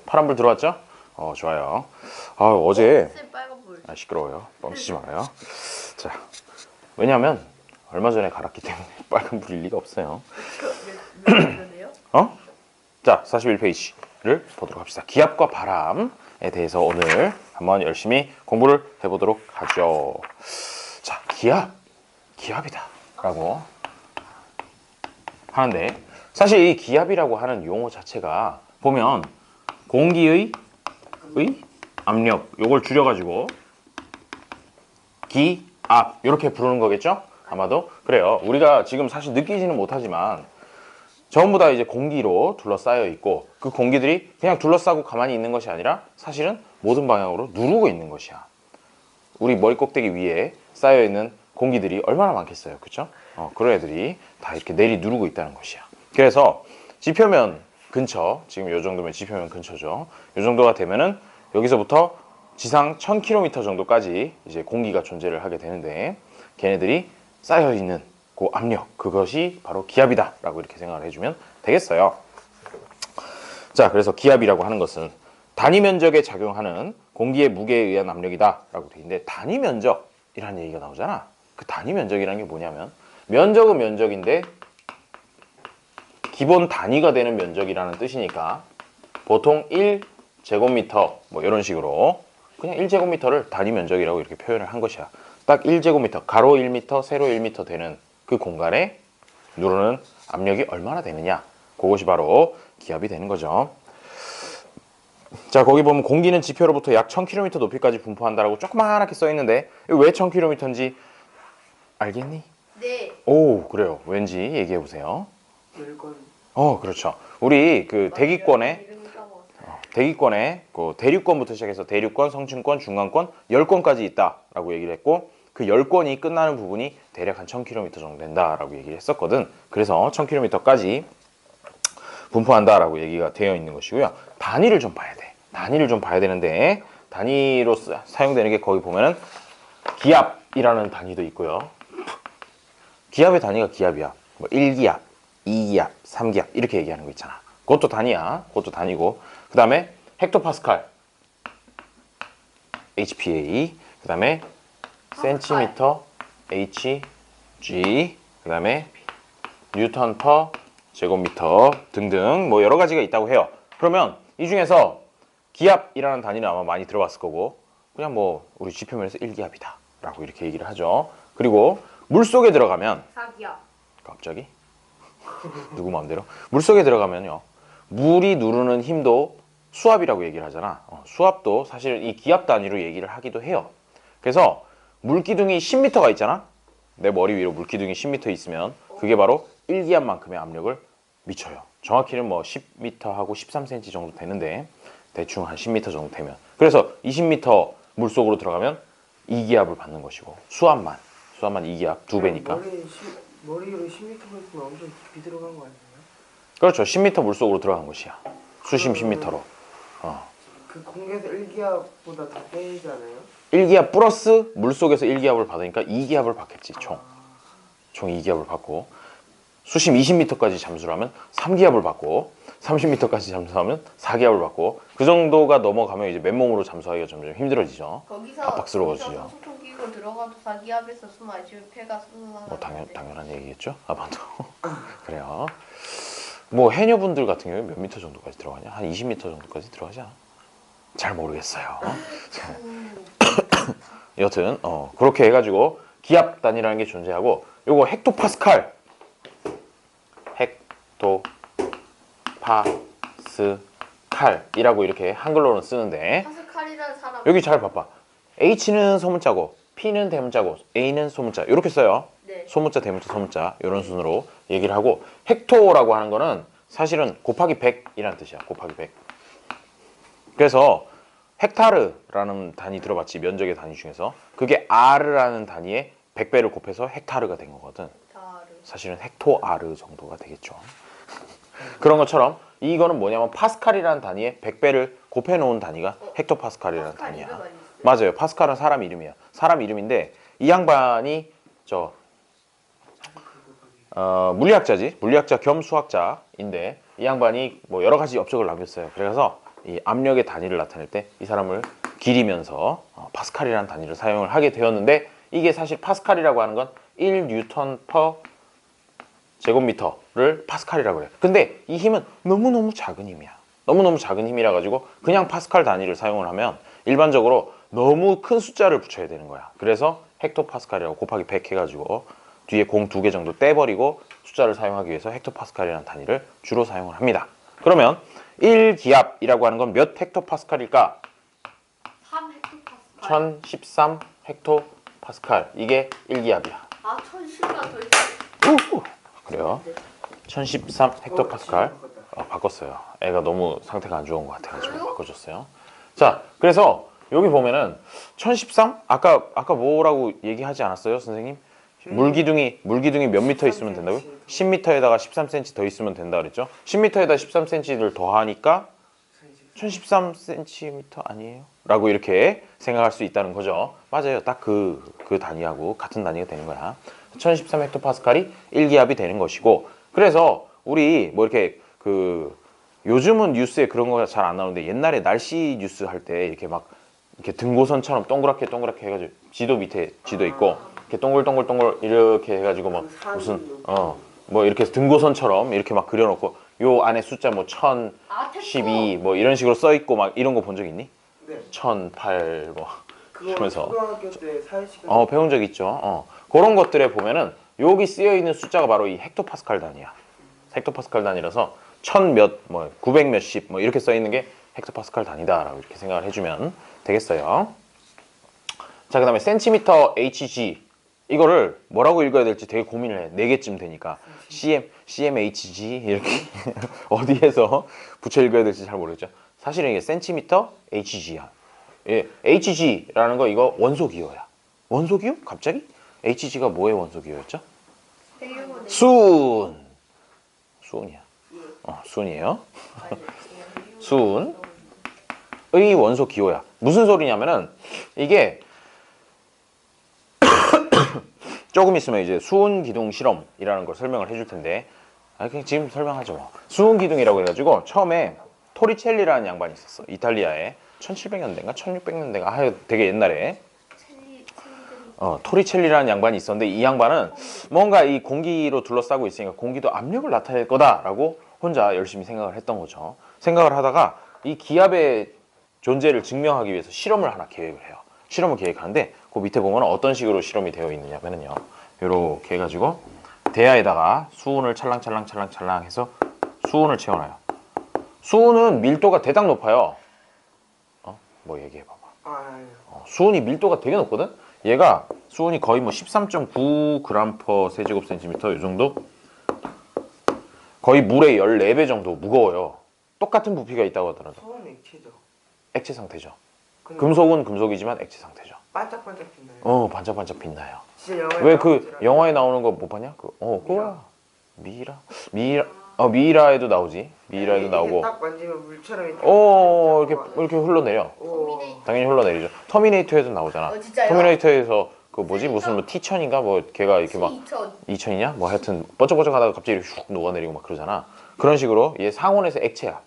파란불 들어왔죠? 좋아요. 어제 빨간불. 시끄러워요. 뻥치지 말아요. 자, 왜냐하면 얼마 전에 갈았기 때문에 빨간불일 리가 없어요. 몇 년이요? 자, 41페이지를 보도록 합시다. 기압과 바람에 대해서 오늘 한번 열심히 공부를 해보도록 하죠. 자, 기압이다 라고 하는데, 사실 이 기압이라고 하는 용어 자체가 보면 공기의 압력, 요걸 줄여가지고 기압 이렇게 부르는 거겠죠? 아마도 그래요. 우리가 지금 사실 느끼지는 못하지만 전부 다 이제 공기로 둘러싸여 있고, 그 공기들이 그냥 둘러싸고 가만히 있는 것이 아니라 사실은 모든 방향으로 누르고 있는 것이야. 우리 머리 꼭대기 위에 쌓여 있는 공기들이 얼마나 많겠어요, 그렇죠? 그런 애들이 다 이렇게 내리 누르고 있다는 것이야. 그래서 지표면 근처, 지금 이 정도면 지표면 근처죠. 이 정도가 되면은 여기서부터 지상 1000km 정도까지 이제 공기가 존재를 하게 되는데, 걔네들이 쌓여 있는 그 압력, 그것이 바로 기압이다 라고 이렇게 생각을 해주면 되겠어요. 자, 그래서 기압이라고 하는 것은 단위 면적에 작용하는 공기의 무게에 의한 압력이다 라고 되어 있는데, 단위 면적이라는 얘기가 나오잖아. 그 단위 면적이라는 게 뭐냐면, 면적은 면적인데 기본 단위가 되는 면적이라는 뜻이니까 보통 1제곱미터 뭐 이런 식으로 그냥 1제곱미터를 단위 면적이라고 이렇게 표현을 한 것이야. 딱 1제곱미터, 가로 1m, 세로 1m 되는 그 공간에 누르는 압력이 얼마나 되느냐, 그것이 바로 기압이 되는 거죠. 자, 거기 보면 공기는 지표로부터 약 1000km 높이까지 분포한다라고 조그맣게 써 있는데, 왜 1000km인지 알겠니? 네. 오, 그래요. 왠지 얘기해 보세요. 열건. 그렇죠. 우리 그 대기권에 이름이 까먹었어요. 그 대륙권부터 시작해서 대륙권, 성층권, 중간권, 열권까지 있다라고 얘기를 했고, 그 열권이 끝나는 부분이 대략 한 1000km 정도 된다라고 얘기를 했었거든. 그래서 1000km까지 분포한다라고 얘기가 되어 있는 것이고요. 단위를 좀 봐야 돼. 단위를 좀 봐야 되는데, 단위로 사용되는 게 거기 보면은 기압이라는 단위도 있고요. 기압의 단위가 기압이야. 뭐 1기압, 2기압, 3기압 이렇게 얘기하는 거 있잖아. 그것도 단위야. 그것도 단위고, 그 다음에 헥토파스칼, HPA, 그 다음에 센티미터, HG, 그 다음에 뉴턴 퍼 제곱미터 등등 뭐 여러 가지가 있다고 해요. 그러면 이 중에서 기압이라는 단위는 아마 많이 들어봤을 거고, 그냥 뭐 우리 지표면에서 1기압이다 라고 이렇게 얘기를 하죠. 그리고 물속에 들어가면, 사기야. 갑자기? 누구 마음대로? 물속에 들어가면요, 물이 누르는 힘도 수압이라고 얘기를 하잖아. 수압도 사실 이 기압 단위로 얘기를 하기도 해요. 그래서 물기둥이 10m가 있잖아. 내 머리 위로 물기둥이 10m 있으면 그게 바로 1기압만큼의 압력을 미쳐요. 정확히는 뭐 10m하고 13cm 정도 되는데, 대충 한 10m 정도 되면, 그래서 20m 물속으로 들어가면 2기압을 받는 것이고, 수압만 2기압, 2배니까. 머리로 10m가 있으면 엄청 깊이 들어간 거 아니에요? 그렇죠. 10m 물속으로 들어간 것이야. 수심 10m로. 그 공기에서 1기압보다 더 빼잖아요? 1기압 플러스 물속에서 1기압을 받으니까 2기압을 받겠지. 총 2기압을 받고, 수심 20m까지 잠수를 하면 3기압을 받고, 30m까지 잠수하면 4기압을 받고, 그 정도가 넘어가면 이제 맨몸으로 잠수하기가 점점 힘들어지죠. 압박스러워지죠. 소통 끼고 들어가도 사기압에서 숨 안 쉬면 폐가 솟아나는데. 뭐 당연한 얘기겠죠. 아마도. 그래요. 뭐 해녀분들 같은 경우에 몇 미터 정도까지 들어가냐? 한 20m 정도까지 들어가지 않아? 잘 모르겠어요. 여튼 그렇게 해가지고 기압 단위라는 게 존재하고, 요거 헥토파스칼, 헥토파스칼이라고 이렇게 한글로는 쓰는데, 파스칼이라는 사람. 여기 잘 봐봐. H는 소문자고 P는 대문자고 A는 소문자 이렇게 써요. 네. 소문자, 대문자, 소문자 이런 순으로 얘기를 하고, 헥토라고 하는 거는 사실은 곱하기 100이라는 뜻이야. 곱하기 100. 그래서 헥타르라는 단위 들어봤지, 면적의 단위 중에서. 그게 R라는 단위에 100배를 곱해서 헥타르가 된 거거든. 사실은 헥토아르 정도가 되겠죠. 그런 것처럼 이거는 뭐냐면 파스칼이라는 단위에 100배를 곱해 놓은 단위가 헥토파스칼이라는 단위야. 맞아요. 파스칼은 사람 이름이야. 사람 이름인데, 이 양반이 물리학자지. 물리학자 겸 수학자인데, 이 양반이 뭐 여러 가지 업적을 남겼어요. 그래서 이 압력의 단위를 나타낼 때 이 사람을 기리면서 파스칼이라는 단위를 사용을 하게 되었는데, 이게 사실 파스칼이라고 하는 건 1뉴턴 퍼 제곱미터를 파스칼이라고 해요. 근데 이 힘은 너무너무 작은 힘이야. 너무너무 작은 힘이라 가지고 그냥 파스칼 단위를 사용을 하면 일반적으로 너무 큰 숫자를 붙여야 되는 거야. 그래서 헥토파스칼이라고 곱하기 100 해가지고 뒤에 공 2개 정도 떼버리고 숫자를 사용하기 위해서 헥토파스칼이라는 단위를 주로 사용을 합니다. 그러면 1기압이라고 하는 건 몇 헥토파스칼일까? 3 헥토파스칼. 1013 헥토파스칼. 이게 1기압이야. 아, 1010만 더 있어. 그래요. 1013 헥토파스칼. 바꿨어요. 애가 너무 상태가 안 좋은 것 같아가지고 바꿔줬어요. 자, 그래서 여기 보면은 1013? 아까 뭐라고 얘기하지 않았어요, 선생님? 물기둥이 몇 미터 있으면 된다고요? 10m에다가 13cm 더 있으면 된다 그랬죠? 10m에다 13cm를 더하니까 1013cm 아니에요? 라고 이렇게 생각할 수 있다는 거죠. 맞아요. 딱 그 단위하고 같은 단위가 되는 거야. 1013 헥토파스칼이 1기압이 되는 것이고, 그래서 우리 뭐 이렇게 요즘은 뉴스에 그런 거 잘 안 나오는데, 옛날에 날씨 뉴스 할 때 이렇게 막 이렇게 등고선처럼 동그랗게 해가지고 지도 밑에 지도 있고 이렇게 동글동글 이렇게 해가지고 막 무슨 뭐 이렇게 등고선처럼 이렇게 막 그려놓고 요 안에 숫자 뭐 1012 뭐 이런 식으로 써 있고 막 이런 거 본 적 있니? 네. 1008 뭐 그거 이러면서 초등학교 때 사회시간 배운 적 있죠. 그런 것들에 보면은 여기 쓰여 있는 숫자가 바로 이 헥토파스칼 단위야. 헥토파스칼 단위라서 1000몇 뭐 900 몇십 뭐 이렇게 써 있는 게 헥토파스칼 단위다라고 이렇게 생각을 해주면 되겠어요. 자, 그다음에 센티미터 HG, 이거를 뭐라고 읽어야 될지 되게 고민을 해. 4개쯤 되니까 CMHG 이렇게 어디에서 붙여 읽어야 될지 잘 모르겠죠. 사실은 이게 센티미터 HG야. 예, HG라는 거 이거 원소 기호야. 원소 기호? 갑자기? HG가 뭐의 원소 기호였죠? 수은이야. 수은이에요. 수은의 원소 기호야. 무슨 소리냐면은 이게 조금 있으면 이제 수은 기둥 실험이라는 걸 설명을 해줄 텐데, 그냥 지금 설명하죠 뭐. 수은 기둥이라고 해가지고 처음에 토리첼리라는 양반이 있었어. 이탈리아에 1700년대인가 1600년대인가 되게 옛날에 토리첼리라는 양반이 있었는데, 이 양반은 뭔가 이 공기로 둘러싸고 있으니까 공기도 압력을 나타낼 거다라고 혼자 열심히 생각을 했던 거죠. 생각을 하다가 이 기압의 존재를 증명하기 위해서 실험을 하나 계획을 해요. 실험을 계획하는데 그 밑에 보면 어떤 식으로 실험이 되어 있느냐면요, 이렇게 해가지고 대야에다가 수온을 찰랑찰랑 해서 수온을 채워놔요. 수온은 밀도가 대당 높아요. 뭐 얘기해봐봐. 수온이 밀도가 되게 높거든. 얘가 수온이 거의 뭐 13.9g per 세제곱센티미터 이 정도, 거의 물의 14배 정도 무거워요. 똑같은 부피가 있다고 하더라도. 소음 액체죠. 액체 상태죠. 금속은 금속이지만 액체 상태죠. 반짝반짝 빛나요. 반짝반짝 빛나요. 진짜 영화에 왜 나오더라고요. 영화에 나오는 거 못 봤냐? 그거야. 미이라에도 나오지. 미이라에도 이게 나오고. 딱 만지면 물처럼 이렇게 이렇게 흘러내려. 터미네이터. 당연히 흘러내리죠. 터미네이터에도 나오잖아. 진짜요? 터미네이터에서 무슨 뭐 T1000인가 뭐 걔가 이렇게 막 2000이냐? 뭐 하여튼 뻐쩍뻐쩍하다가 갑자기 슉 녹아내리고 막 그러잖아. 그런 식으로 얘 상온에서 액체야.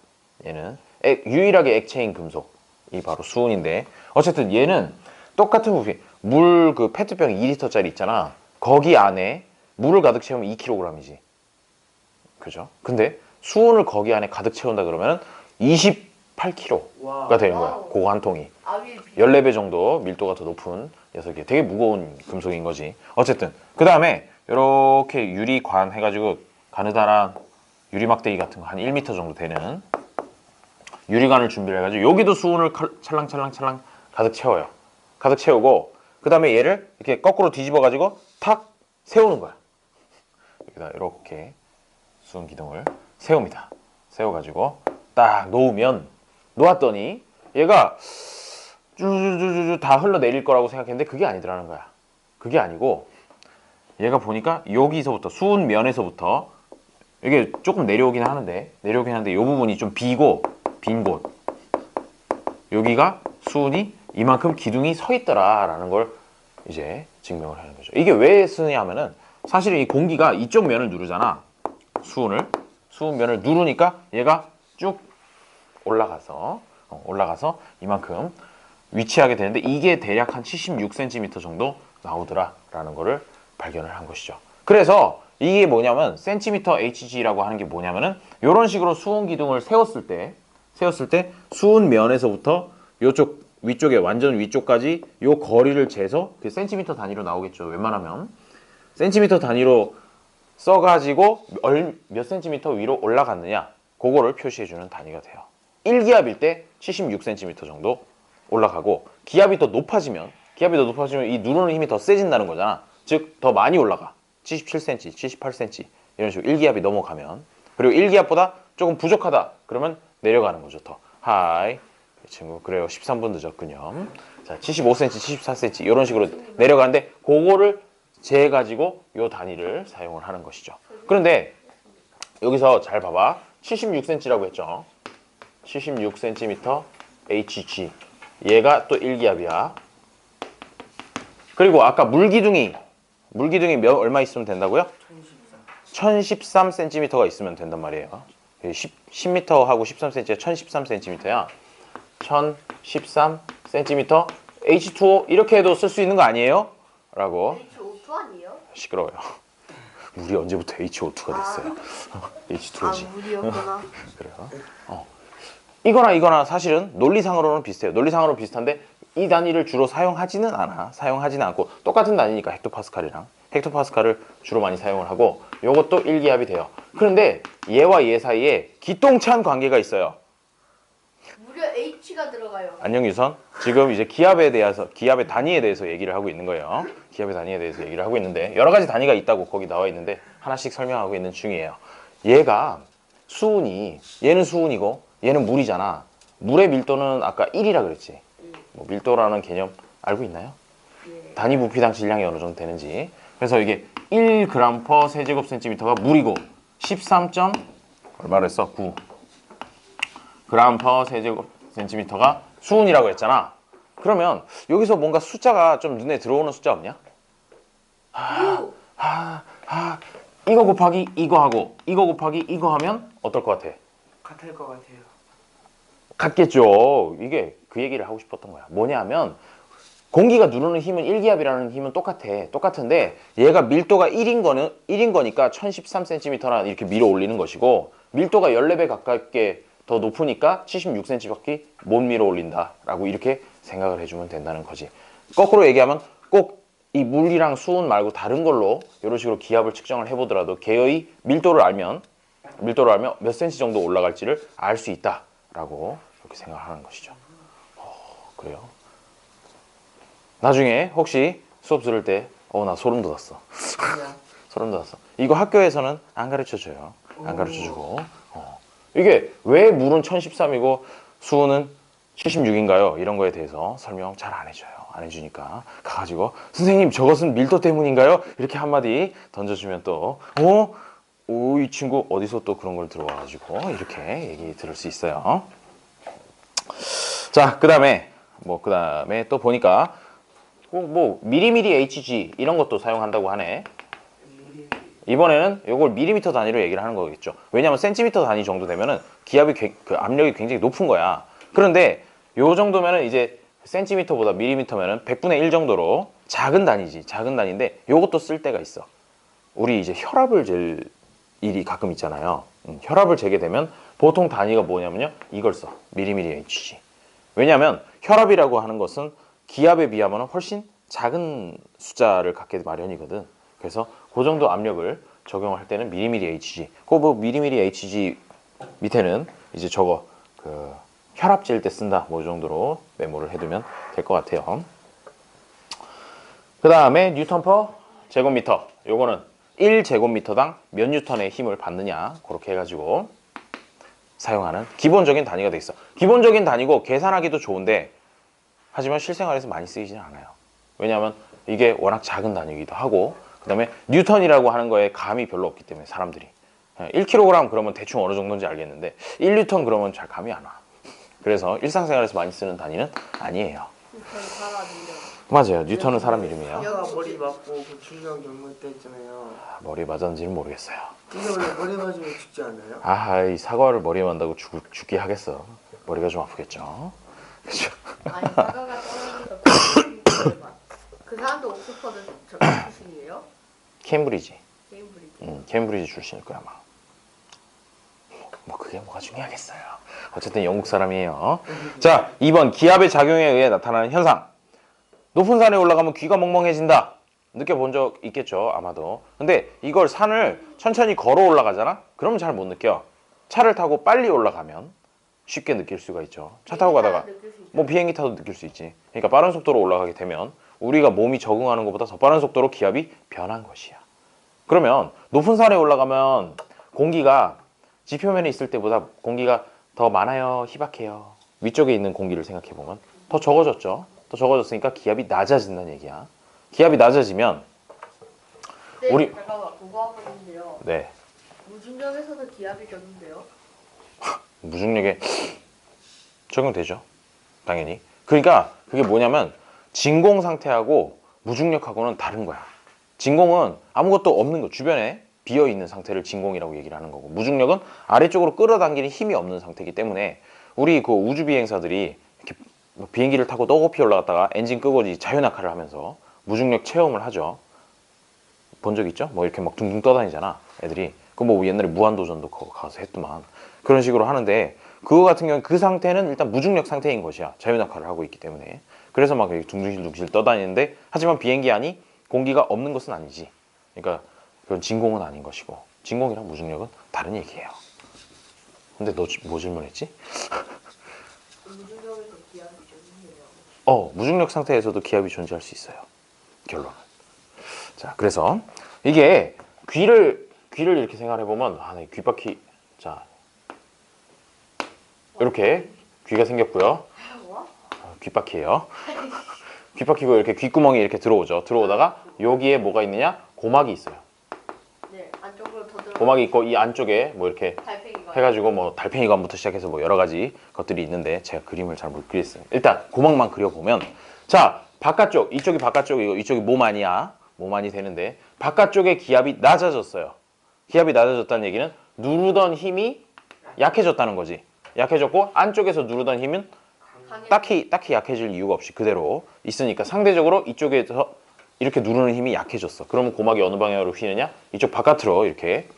얘는 유일하게 액체인 금속이 바로 수은인데, 어쨌든 얘는 똑같은 부피, 물 페트병 2리터짜리 있잖아. 거기 안에 물을 가득 채우면 2kg이지. 그죠? 근데 수은을 거기 안에 가득 채운다 그러면 28kg가 되는 거야. 그거 한 통이. 14배 정도 밀도가 더 높은 녀석이 되게 무거운 금속인 거지. 어쨌든 그 다음에 이렇게 유리관 해가지고 가느다란 유리막대기 같은 거 한 1m 정도 되는 유리관을 준비를 해가지고 여기도 수온을 찰랑찰랑 가득 채워요. 가득 채우고 그 다음에 얘를 이렇게 거꾸로 뒤집어 가지고 탁 세우는 거야. 여기다 이렇게 수은 기둥을 세웁니다. 세워가지고 딱 놓았더니 얘가 쭈쭈쭈쭈 다 흘러내릴 거라고 생각했는데 그게 아니더라는 거야. 그게 아니고 얘가 보니까 여기서부터 수은 면에서부터 이게 조금 내려오긴 하는데 이 부분이 좀 비고 빈 곳, 여기가 수은이 이만큼 기둥이 서 있더라라는 걸 이제 증명을 하는 거죠. 이게 왜 쓰냐 하면은 사실은 이 공기가 이쪽 면을 누르잖아. 수은 면을 누르니까 얘가 쭉 올라가서 올라가서 이만큼 위치하게 되는데 이게 대략 한 76cm 정도 나오더라라는 거를 발견을 한 것이죠. 그래서 이게 뭐냐면 센티미터 HG라고 하는 게 뭐냐면은 이런 식으로 수은 기둥을 세웠을 때 수은 면에서부터 요쪽 위쪽에 완전 위쪽까지 요 거리를 재서 그 센티미터 단위로 나오겠죠. 웬만하면 센티미터 단위로 써가지고 몇 센티미터 위로 올라갔느냐 그거를 표시해주는 단위가 돼요. 1기압일 때 76cm 정도 올라가고 기압이 더 높아지면 이 누르는 힘이 더 세진다는 거잖아. 즉 더 많이 올라가. 77cm, 78cm 이런 식으로 1기압이 넘어가면 그리고 1기압보다 조금 부족하다 그러면 내려가는 거죠. 더 하이 이 친구 그래요. 13분 늦었군요. 자 75cm, 74cm 이런 식으로 내려가는데 그거를 재가지고 요 단위를 사용을 하는 것이죠. 그런데 여기서 잘 봐봐. 76cm라고 했죠. 76cm HG 얘가 또 1기압이야. 그리고 아까 물기둥이 얼마 있으면 된다고요? 1013cm가 있으면 된단 말이에요. 10m하고 13cm가 1013cm야. 1013cm H2O 이렇게 해도 쓸 수 있는 거 아니에요? 라고. H2O 아니에요? 시끄러워요. 물이 언제부터 H2O2가 됐어요? H2O지. 물이었구나. 그래요. 이거나 사실은 논리상으로는 비슷해요. 논리상으로 비슷한데 이 단위를 주로 사용하지는 않고 똑같은 단위니까 헥토파스칼을 주로 많이 사용을 하고 요것도 1기압이 돼요. 그런데 얘와 얘 사이에 기똥찬 관계가 있어요. 무려 H가 들어가요. 안녕 유선. 지금 이제 기압의 단위에 대해서 얘기를 하고 있는 거예요. 기압의 단위에 대해서 얘기를 하고 있는데 여러 가지 단위가 있다고 거기 나와 있는데 하나씩 설명하고 있는 중이에요. 얘는 수은이고 얘는 물이잖아. 물의 밀도는 아까 1이라 그랬지. 뭐 밀도라는 개념 알고 있나요? 단위 부피당 질량이 어느 정도 되는지. 그래서 이게 1g per 세제곱센티미터가 물이고 13. 얼마로 했어? 9 g per 세제곱센티미터가 수은이라고 했잖아. 그러면 여기서 뭔가 숫자가 좀 눈에 들어오는 숫자 없냐? 이거 곱하기 이거 하고 이거 곱하기 이거 하면 어떨 것 같아? 같을 것 같아요. 같겠죠. 이게 그 얘기를 하고 싶었던 거야. 뭐냐면 공기가 누르는 힘은 1기압이라는 힘은 똑같은데 얘가 밀도가 1인 거니까 1013cm나 이렇게 밀어 올리는 것이고 밀도가 14배 가깝게 더 높으니까 76cm밖에 못 밀어 올린다라고 이렇게 생각을 해주면 된다는 거지. 거꾸로 얘기하면 꼭 이 물이랑 수은 말고 다른 걸로 이런 식으로 기압을 측정을 해보더라도 걔의 밀도를 알면 몇 센치 정도 올라갈지를 알 수 있다라고 이렇게 생각하는 것이죠. 그래요. 나중에 혹시 수업 들을 때 나 소름 돋았어. 소름 돋았어. 이거 학교에서는 안 가르쳐줘요. 안 가르쳐주고. 이게 왜 물은 1013이고 수은은 76인가요? 이런 거에 대해서 설명 잘 안 해줘요. 안 해주니까 가가지고 선생님 저것은 밀도 때문인가요? 이렇게 한마디 던져주면 또 이 친구 어디서 또 그런 걸 들어와가지고 이렇게 얘기 들을 수 있어요. 자, 그 다음에 또 보니까 미리미리 HG 이런 것도 사용한다고 하네. 이번에는 이걸 밀리미터 단위로 얘기를 하는 거겠죠. 왜냐하면 센티미터 단위 정도 되면은 압력이 굉장히 높은 거야. 그런데 요 정도면은 이제 센티미터보다 밀리미터면은 100분의 1 정도로 작은 단위인데 요것도 쓸 때가 있어. 우리 이제 혈압을 잴 일이 가끔 있잖아요. 혈압을 재게 되면 보통 단위가 뭐냐면요. 이걸 써. 미리미리 HG. 왜냐하면 혈압이라고 하는 것은 기압에 비하면 훨씬 작은 숫자를 갖게 마련이거든. 그래서 그 정도 압력을 적용할 때는 미리미리 HG. 미리미리 HG 밑에는 이제 저거 혈압 잴 때 쓴다. 이 정도로 메모를 해두면 될 것 같아요. 그 다음에 뉴턴 퍼 제곱미터. 요거는 1제곱미터당 몇 뉴턴의 힘을 받느냐. 그렇게 해가지고 사용하는 기본적인 단위가 돼 있어. 기본적인 단위고 계산하기도 좋은데 하지만 실생활에서 많이 쓰이지는 않아요. 왜냐하면 이게 워낙 작은 단위이기도 하고 그 다음에 뉴턴이라고 하는 거에 감이 별로 없기 때문에 사람들이 1kg 그러면 대충 어느 정도인지 알겠는데 1뉴턴 그러면 잘 감이 안 와. 그래서 일상생활에서 많이 쓰는 단위는 아니에요. 맞아요. 뉴턴은 사람 이름이에요. 아까 머리 맞고 그 충격 연물 때 있잖아요. 머리 맞았는지는 모르겠어요. 이게 원래 머리 맞으면 죽지 않나요? 이 사과를 머리에 만다고 죽게 하겠어. 머리가 좀 아프겠죠. 그렇죠. 아니 사과가 떨어져서 그 사람도 옥스퍼드 출신이에요? 케임브리지. 케임브리지. 케임브리지 출신일 거야 아마. 뭐 그게 뭐가 중요하겠어요. 어쨌든 영국 사람이에요. 자, 2번 기압의 작용에 의해 나타나는 현상. 높은 산에 올라가면 귀가 멍멍해진다. 느껴본 적 있겠죠 아마도. 근데 이걸 산을 천천히 걸어 올라가잖아? 그러면 잘 못 느껴. 차를 타고 빨리 올라가면 쉽게 느낄 수가 있죠. 차 타고 가다가 뭐 비행기 타도 느낄 수 있지. 그러니까 빠른 속도로 올라가게 되면 우리가 몸이 적응하는 것보다 더 빠른 속도로 기압이 변한 것이야. 그러면 높은 산에 올라가면 공기가 지표면에 있을 때보다 공기가 더 많아요, 희박해요? 위쪽에 있는 공기를 생각해 보면 더 적어졌죠. 더 적어졌으니까 기압이 낮아진다는 얘기야. 기압이 낮아지면 네, 우리- 잠깐만 궁금한 거 있는데요. 네, 무중력에서도 기압이 줬는데요. 무중력에 적용되죠. 당연히. 그러니까 그게 뭐냐면 진공 상태하고 무중력하고는 다른 거야. 진공은 아무것도 없는 거, 주변에 비어 있는 상태를 진공이라고 얘기를 하는 거고, 무중력은 아래쪽으로 끌어당기는 힘이 없는 상태이기 때문에 우리 그 우주 비행사들이 이렇게 뭐 비행기를 타고 높이 올라갔다가 엔진 끄고 자유낙하를 하면서 무중력 체험을 하죠. 본 적 있죠? 뭐 이렇게 막 둥둥 떠다니잖아, 애들이. 그 뭐 옛날에 무한도전도 가서 했더만. 그런 식으로 하는데 그거 같은 경우는 그 상태는 일단 무중력 상태인 것이야. 자유낙하를 하고 있기 때문에. 그래서 막 이렇게 둥실둥실 떠다니는데, 하지만 비행기 안이 공기가 없는 것은 아니지. 그러니까 그건 진공은 아닌 것이고, 진공이랑 무중력은 다른 얘기예요. 근데 너 뭐 질문했지? 무중력에서 기압이 줬는데요. 무중력 상태에서도 기압이 존재할 수 있어요. 결론은. 자, 그래서 이게 귀를 이렇게 생각해 보면, 네, 귓바퀴, 자, 이렇게 귀가 생겼고요. 뭐? 귓바퀴예요. 귓바퀴고 이렇게 귓구멍이 이렇게 들어오죠. 들어오다가 여기에 뭐가 있느냐? 고막이 있어요. 네, 안쪽으로 더 들어. 고막이 있고 이 안쪽에 뭐 이렇게 달팽이가. 해가지고 뭐 달팽이관부터 시작해서 뭐 여러 가지 것들이 있는데 제가 그림을 잘 못 그렸어요. 일단 고막만 그려보면, 자, 바깥쪽, 이쪽이 바깥쪽이고 이쪽이 몸 안이야. 몸 안이 되는데 바깥쪽에 기압이 낮아졌어요. 기압이 낮아졌다는 얘기는 누르던 힘이 약해졌다는 거지. 약해졌고 안쪽에서 누르던 힘은 딱히 약해질 이유가 없이 그대로 있으니까 상대적으로 이쪽에서 이렇게 누르는 힘이 약해졌어. 그러면 고막이 어느 방향으로 휘느냐? 이쪽 바깥으로 이렇게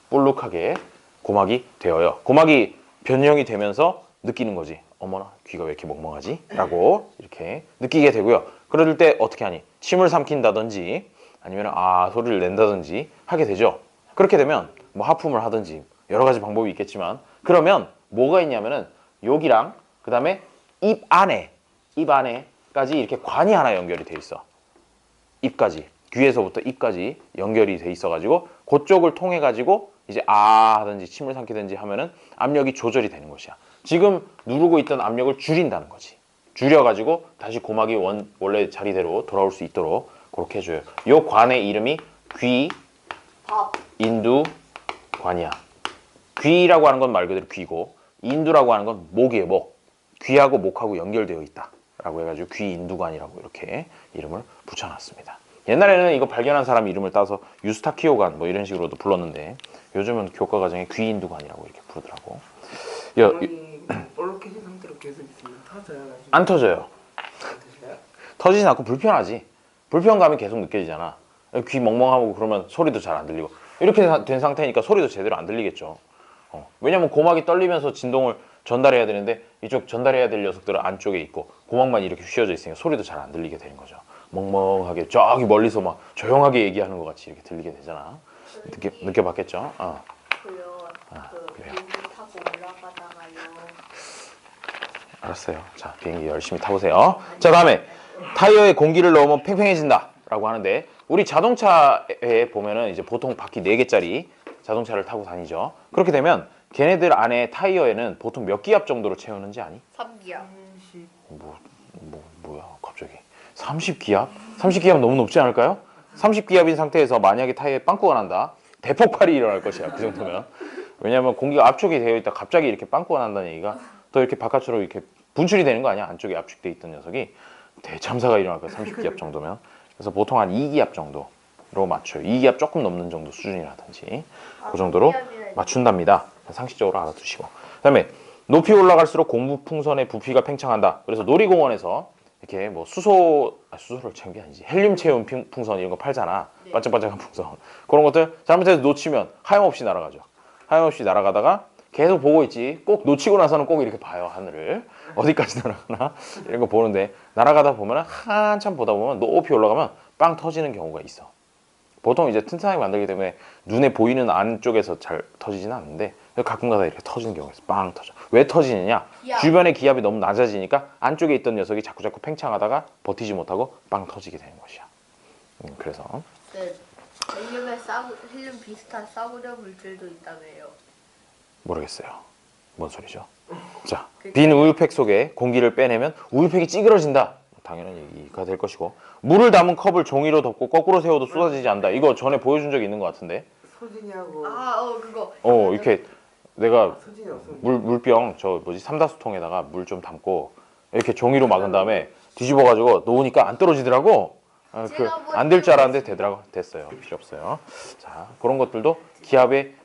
볼록하게 고막이 되어요. 고막이 변형이 되면서 느끼는 거지. 어머나, 귀가 왜 이렇게 멍멍하지? 라고 이렇게 느끼게 되고요. 그럴 때 어떻게 하니? 침을 삼킨다든지 아니면 소리를 낸다든지 하게 되죠. 그렇게 되면 뭐 하품을 하든지 여러 가지 방법이 있겠지만, 그러면 뭐가 있냐면은 여기랑 그 다음에 입 안에까지 이렇게 관이 하나 연결이 돼 있어. 입까지, 귀에서부터 입까지 연결이 돼 있어 가지고 그쪽을 통해 가지고 이제 하든지 침을 삼키든지 하면은 압력이 조절이 되는 것이야. 지금 누르고 있던 압력을 줄인다는 거지. 줄여 가지고 다시 고막이 원래 자리대로 돌아올 수 있도록 그렇게 해줘요. 요 관의 이름이 귀 밥. 인두관이야. 귀라고 하는 건 말 그대로 귀고, 인두라고 하는 건 목이에요. 목. 귀하고 목하고 연결되어 있다 라고 해가지고 귀인두관이라고 이렇게 이름을 붙여놨습니다. 옛날에는 이거 발견한 사람 이름을 따서 유스타키오관 뭐 이런 식으로도 불렀는데, 요즘은 교과 과정에 귀인두관이라고 이렇게 부르더라고. 고막이 볼록해진 상태로 계속 있으면 터져요. 나중에. 안 터져요. 안 터져요? 터지진 않고 불편하지. 불편감이 계속 느껴지잖아. 귀 멍멍하고 그러면 소리도 잘 안 들리고, 이렇게 된 상태니까 소리도 제대로 안 들리겠죠. 왜냐면 고막이 떨리면서 진동을 전달해야 되는데 이쪽 전달해야 될 녀석들은 안쪽에 있고 고막만 이렇게 휘어져 있으니까 소리도 잘 안 들리게 되는 거죠. 멍멍하게 저기 멀리서 막 조용하게 얘기하는 것 같이 이렇게 들리게 되잖아. 느껴봤겠죠? 그요. 그래요. 비행기 타고 올라가다가요. 알았어요. 자, 비행기 열심히 타보세요. 자, 다음에 타이어에 공기를 넣으면 팽팽해진다 라고 하는데, 우리 자동차에 보면은 이제 보통 바퀴 4개짜리 자동차를 타고 다니죠. 그렇게 되면 걔네들 안에 타이어에는 보통 몇 기압 정도로 채우는지 아니? 3기압. 뭐야 갑자기 30기압? 30기압 너무 높지 않을까요? 30기압인 상태에서 만약에 타이어에 빵꾸가 난다, 대폭발이 일어날 것이야. 그 정도면. 왜냐하면 공기가 압축이 되어 있다 갑자기 이렇게 빵꾸가 난다는 얘기가 더 이렇게 바깥으로 이렇게 분출이 되는 거 아니야? 안쪽에 압축돼 있던 녀석이 대참사가 일어날 거야. 30기압 정도면. 그래서 보통 한 2기압 정도로 맞춰요. 2기압 조금 넘는 정도 수준이라든지 그 정도로 맞춘답니다. 상식적으로 알아두시고. 그다음에 높이 올라갈수록 공부 풍선의 부피가 팽창한다. 그래서 놀이공원에서 이렇게 뭐 수소를 채운 게 아니지. 헬륨 채운 풍선 이런 거 팔잖아. 네. 반짝반짝한 풍선. 그런 것들 잘못해서 놓치면 하염없이 날아가죠. 하염없이 날아가다가 계속 보고 있지. 꼭 놓치고 나서는 꼭 이렇게 봐요, 하늘을. 어디까지 날아가나 이런 거 보는데, 날아가다 보면 한참 보다 보면 높이 올라가면 빵 터지는 경우가 있어. 보통 이제 튼튼하게 만들기 때문에 눈에 보이는 안쪽에서 잘 터지지는 않는데 가끔가다 이렇게 터지는 경우가 있어. 빵 터져. 왜 터지느냐? 기압. 주변의 기압이 너무 낮아지니까 안쪽에 있던 녀석이 자꾸 팽창하다가 버티지 못하고 빵 터지게 되는 것이야. 그래서 네. 헬륨 비슷한 싸구려 물질도 있다며요. 모르겠어요. 뭔 소리죠? 자, 빈 우유팩 속에 공기를 빼내면 우유팩이 찌그러진다. 당연한 얘기가 될 것이고, 물을 담은 컵을 종이로 덮고 거꾸로 세워도 쏟아지지 않는다. 이거 전에 보여준 적이 있는 것 같은데. 소진이하고 그거. 이렇게 내가 소진이 없어. 물병 삼다수통에다가 물 좀 담고 이렇게 종이로 막은 다음에 뒤집어가지고 놓으니까 안 떨어지더라고. 안 될 줄 알았는데 되더라고. 됐어요. 필요 없어요. 자, 그런 것들도 기압의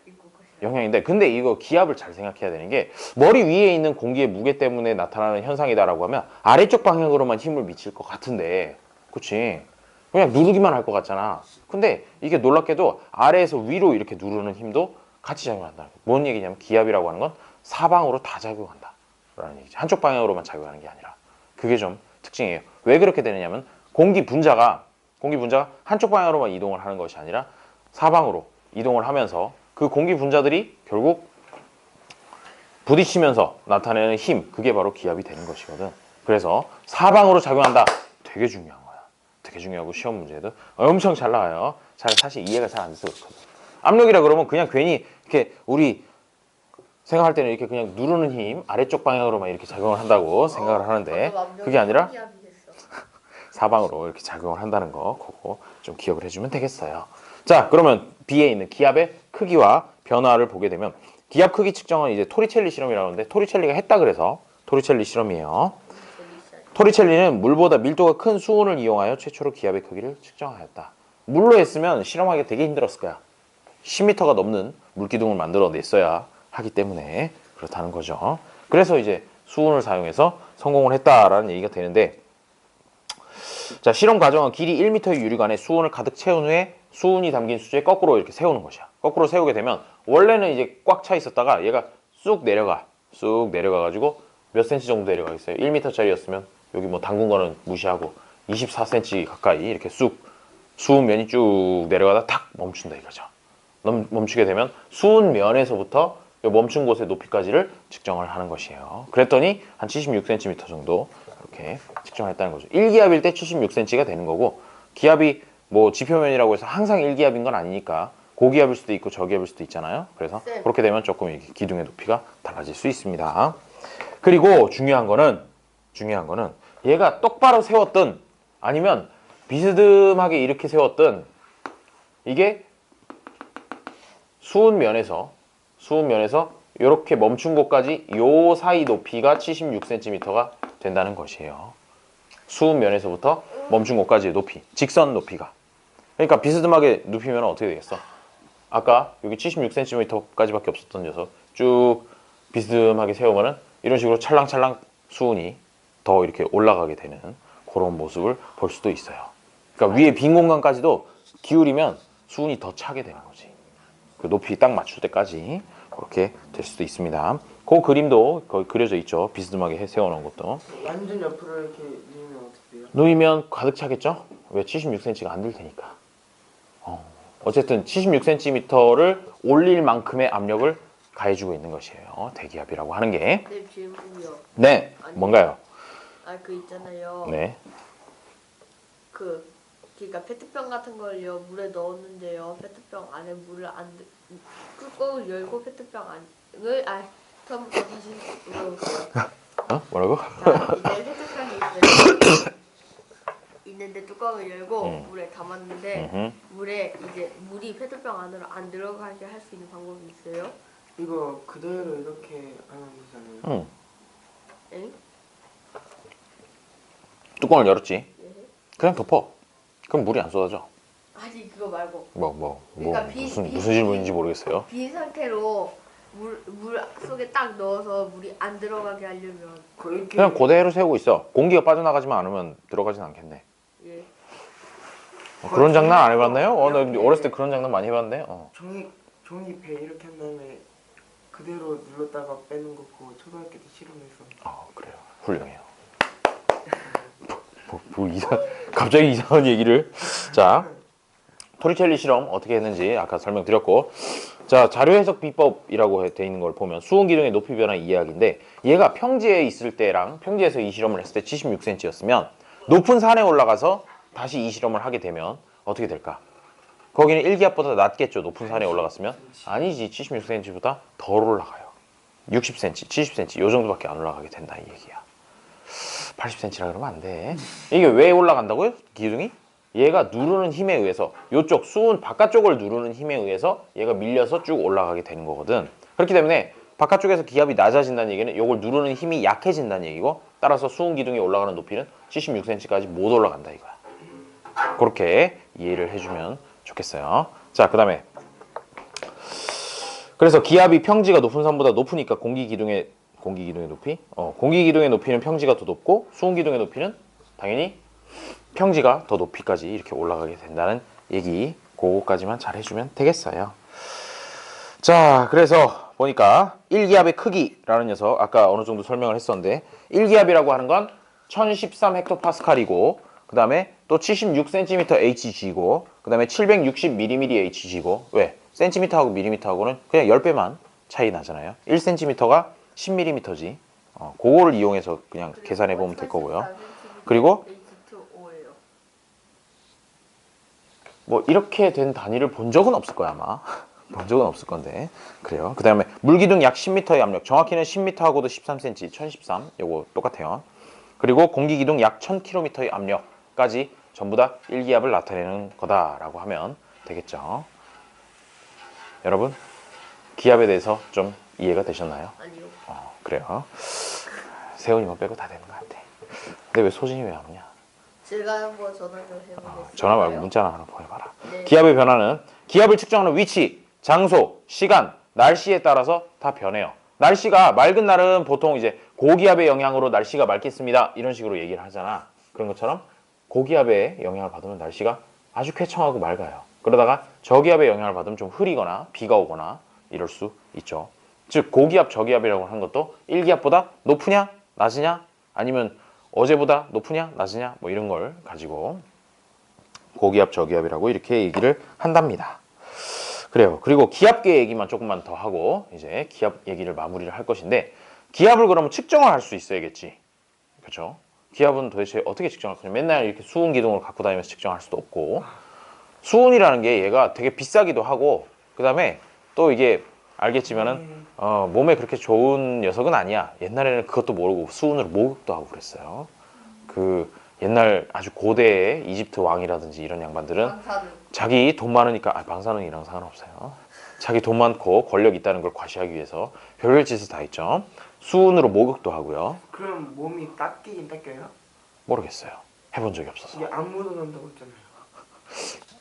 영향인데, 근데 이거 기압을 잘 생각해야 되는 게, 머리 위에 있는 공기의 무게 때문에 나타나는 현상이다라고 하면 아래쪽 방향으로만 힘을 미칠 것 같은데, 그치? 그냥 누르기만 할 것 같잖아. 근데 이게 놀랍게도 아래에서 위로 이렇게 누르는 힘도 같이 작용한다. 뭔 얘기냐면, 기압이라고 하는 건 사방으로 다 작용한다 라는 얘기죠. 한쪽 방향으로만 작용하는 게 아니라. 그게 좀 특징이에요. 왜 그렇게 되느냐면, 공기 분자가 한쪽 방향으로만 이동을 하는 것이 아니라 사방으로 이동을 하면서 그 공기 분자들이 결국 부딪히면서 나타내는 힘, 그게 바로 기압이 되는 것이거든. 그래서 사방으로 작용한다. 되게 중요한 거야. 되게 중요하고 시험 문제도 엄청 잘 나와요. 사실 이해가 잘 안 돼서 그렇거든. 압력이라 그러면 그냥 괜히 이렇게 우리 생각할 때는 이렇게 그냥 누르는 힘, 아래쪽 방향으로만 이렇게 작용을 한다고 생각을 하는데, 그게 아니라 사방으로 이렇게 작용을 한다는 거, 그거 좀 기억을 해주면 되겠어요. 자, 그러면 B에 있는 기압의 크기와 변화를 보게 되면, 기압 크기 측정은 이제 토리첼리 실험이라고 하는데, 토리첼리가 했다 그래서 토리첼리 실험이에요. 토리첼리는 물보다 밀도가 큰 수온을 이용하여 최초로 기압의 크기를 측정하였다. 물로 했으면 실험하기 되게 힘들었을 거야. 10m가 넘는 물기둥을 만들어냈어야 하기 때문에 그렇다는 거죠. 그래서 이제 수온을 사용해서 성공을 했다라는 얘기가 되는데, 자, 실험 과정은 길이 1m의 유리관에 수온을 가득 채운 후에 수온이 담긴 수조에 거꾸로 이렇게 세우는 것이야. 거꾸로 세우게 되면 원래는 이제 꽉 차 있었다가 얘가 쑥 내려가가지고 몇 cm 정도 내려가겠어요. 1m짜리였으면 여기 뭐 담근 거는 무시하고 24cm 가까이 이렇게 수온면이 쭉 내려가다 탁 멈춘다 이거죠. 멈추게 되면 수온면에서부터 멈춘 곳의 높이까지를 측정을 하는 것이에요. 그랬더니 한 76cm 정도 이렇게 측정했다는 거죠. 1기압일 때 76cm가 되는 거고, 기압이 뭐 지표면이라고 해서 항상 1기압인 건 아니니까 고기압일 수도 있고 저기압일 수도 있잖아요. 그래서 그렇게 되면 조금 이렇게 기둥의 높이가 달라질 수 있습니다. 그리고 중요한 거는 얘가 똑바로 세웠든 아니면 비스듬하게 이렇게 세웠든, 이게 수온면에서 이렇게 멈춘 곳까지 요 사이 높이가 76cm가 된다는 것이에요. 수온면에서부터 멈춘 곳까지의 높이, 직선 높이가. 그러니까 비스듬하게 눕히면 어떻게 되겠어? 아까 여기 76cm까지밖에 없었던 녀석 쭉 비스듬하게 세우면은 이런 식으로 찰랑찰랑 수온이 더 이렇게 올라가게 되는 그런 모습을 볼 수도 있어요. 그러니까 위에 빈 공간까지도 기울이면 수온이 더 차게 되는 거지. 그 높이 딱 맞출 때까지 그렇게 될 수도 있습니다. 그 그림도 거기 그려져 있죠. 비스듬하게 세워놓은 것도. 완전 옆으로 이렇게 누우면 어떻게 돼요? 누이면 가득 차겠죠? 왜 76cm가 안 될 테니까. 어쨌든 76cm를 올릴 만큼의 압력을 가해주고 있는 것이에요. 대기압이라고 하는 게. 네, 질문이요. 네, 뭔가요? 그 있잖아요. 네. 그러니까 페트병 같은 걸요 물에 넣었는데요. 페트병 안에 물을 뚜껑을 열고 페트병 안을 처음부터 다시 물어볼게요. 뭐라고? 자, 이제 페트병이 있는데 뚜껑을 열고 물에 담았는데 물이 페트병 안으로 안 들어가게 할 수 있는 방법이 있어요? 이거 그대로 이렇게 하면 되잖아요. 엥? 뚜껑을 열었지. 예. 그냥 덮어. 그럼 물이 안 쏟아져. 아니 그거 말고 뭐 그러니까 무슨 질문인지 모르겠어요. 빈 상태로 물 속에 딱 넣어서 물이 안 들어가게 하려면 그렇게 그냥 그대로 세우고 있어. 공기가 빠져나가지만 않으면 들어가진 않겠네. 예. 그런 장난 안 해봤나요? 나 이렇게 어렸을 때 그런 장난 많이 해봤는데. 종이 배 이렇게 한 다음에 그대로 눌렀다가 빼는 거 그거 초등학교 때 실험해서. 그래요. 훌륭해요. 갑자기 이상한 얘기를. 자, 토리첼리 실험 어떻게 했는지 아까 설명드렸고, 자, 자료 해석 비법이라고 돼 있는 걸 보면 수온 기둥의 높이 변화 이야기인데, 얘가 평지에 있을 때랑 평지에서 이 실험을 했을 때 76cm였으면 높은 산에 올라가서 다시 이 실험을 하게 되면 어떻게 될까? 거기는 1기압보다 낮겠죠. 높은 산에 올라갔으면. 아니지. 76cm보다 덜 올라가요. 60cm, 70cm 요 정도밖에 안 올라가게 된다 이 얘기야. 80cm라 그러면 안 돼. 이게 왜 올라간다고요? 기둥이? 얘가 누르는 힘에 의해서, 요쪽 수은 바깥쪽을 누르는 힘에 의해서 얘가 밀려서 쭉 올라가게 되는 거거든. 그렇기 때문에 바깥쪽에서 기압이 낮아진다는 얘기는 요걸 누르는 힘이 약해진다는 얘기고, 따라서 수은 기둥이 올라가는 높이는 76cm까지 못 올라간다 이거야. 그렇게 이해를 해주면 좋겠어요. 자, 그 다음에 그래서 기압이 평지가 높은 산보다 높으니까 공기 기둥의 높이? 공기 기둥의 높이는 평지가 더 높고 수온 기둥의 높이는 당연히 평지가 더 높이까지 이렇게 올라가게 된다는 얘기, 그거까지만 잘 해주면 되겠어요. 자, 그래서 보니까 1기압의 크기라는 녀석, 아까 어느 정도 설명을 했었는데 1기압이라고 하는 건 1013 헥토파스칼이고, 그 다음에 또 76cm Hg고, 그 다음에 760mm Hg고, 왜? 센티미터하고 밀리미터하고는 그냥 10배만 차이 나잖아요. 1cm가 10mm지. 그거를 이용해서 그냥 계산해 보면 될 거고요. 그리고 H2O예요. 뭐 이렇게 된 단위를 본 적은 없을 거야 아마. 본 적은 없을 건데. 그래요. 그 다음에 물기둥 약 10m의 압력, 정확히는 10m하고도 13cm, 1013 요거 똑같아요. 그리고 공기기둥 약 1000km의 압력까지 전부 다 1기압을 나타내는 거다라고 하면 되겠죠. 여러분, 기압에 대해서 좀 이해가 되셨나요? 아니요. 그래요. 세훈이만 빼고 다 되는 것 같아. 근데 왜 소진이 왜 안 오냐? 제가 한번 전화 좀 해보겠습니다. 전화 말고 문자나 하나 보내봐라. 네. 기압의 변화는 기압을 측정하는 위치, 장소, 시간, 날씨에 따라서 다 변해요. 날씨가 맑은 날은 보통 이제 고기압의 영향으로 날씨가 맑겠습니다. 이런 식으로 얘기를 하잖아. 그런 것처럼 고기압의 영향을 받으면 날씨가 아주 쾌청하고 맑아요. 그러다가 저기압의 영향을 받으면 좀 흐리거나 비가 오거나 이럴 수 있죠. 즉 고기압, 저기압이라고 하는 것도 1기압보다 높으냐, 낮으냐, 아니면 어제보다 높으냐, 낮으냐 뭐 이런 걸 가지고 고기압, 저기압이라고 이렇게 얘기를 한답니다. 그래요. 그리고 기압계 얘기만 조금만 더 하고 이제 기압 얘기를 마무리를 할 것인데, 기압을 그러면 측정을 할 수 있어야겠지. 그렇죠? 기압은 도대체 어떻게 측정할 거냐? 맨날 이렇게 수은 기둥을 갖고 다니면서 측정할 수도 없고, 수은이라는 게 얘가 되게 비싸기도 하고, 그 다음에 또 이게 알겠지만은 몸에 그렇게 좋은 녀석은 아니야. 옛날에는 그것도 모르고 수은으로 목욕도 하고 그랬어요. 그 옛날 아주 고대의 이집트 왕이라든지 이런 양반들은 방사능. 자기 돈 많으니까, 방사능이랑 상관없어요. 자기 돈 많고 권력 있다는 걸 과시하기 위해서 별별 짓을 다 했죠. 수은으로 목욕도 하고요. 그럼 몸이 닦이긴 닦여요? 모르겠어요. 해본 적이 없어서. 이게 안 묻어난다고 했잖아요.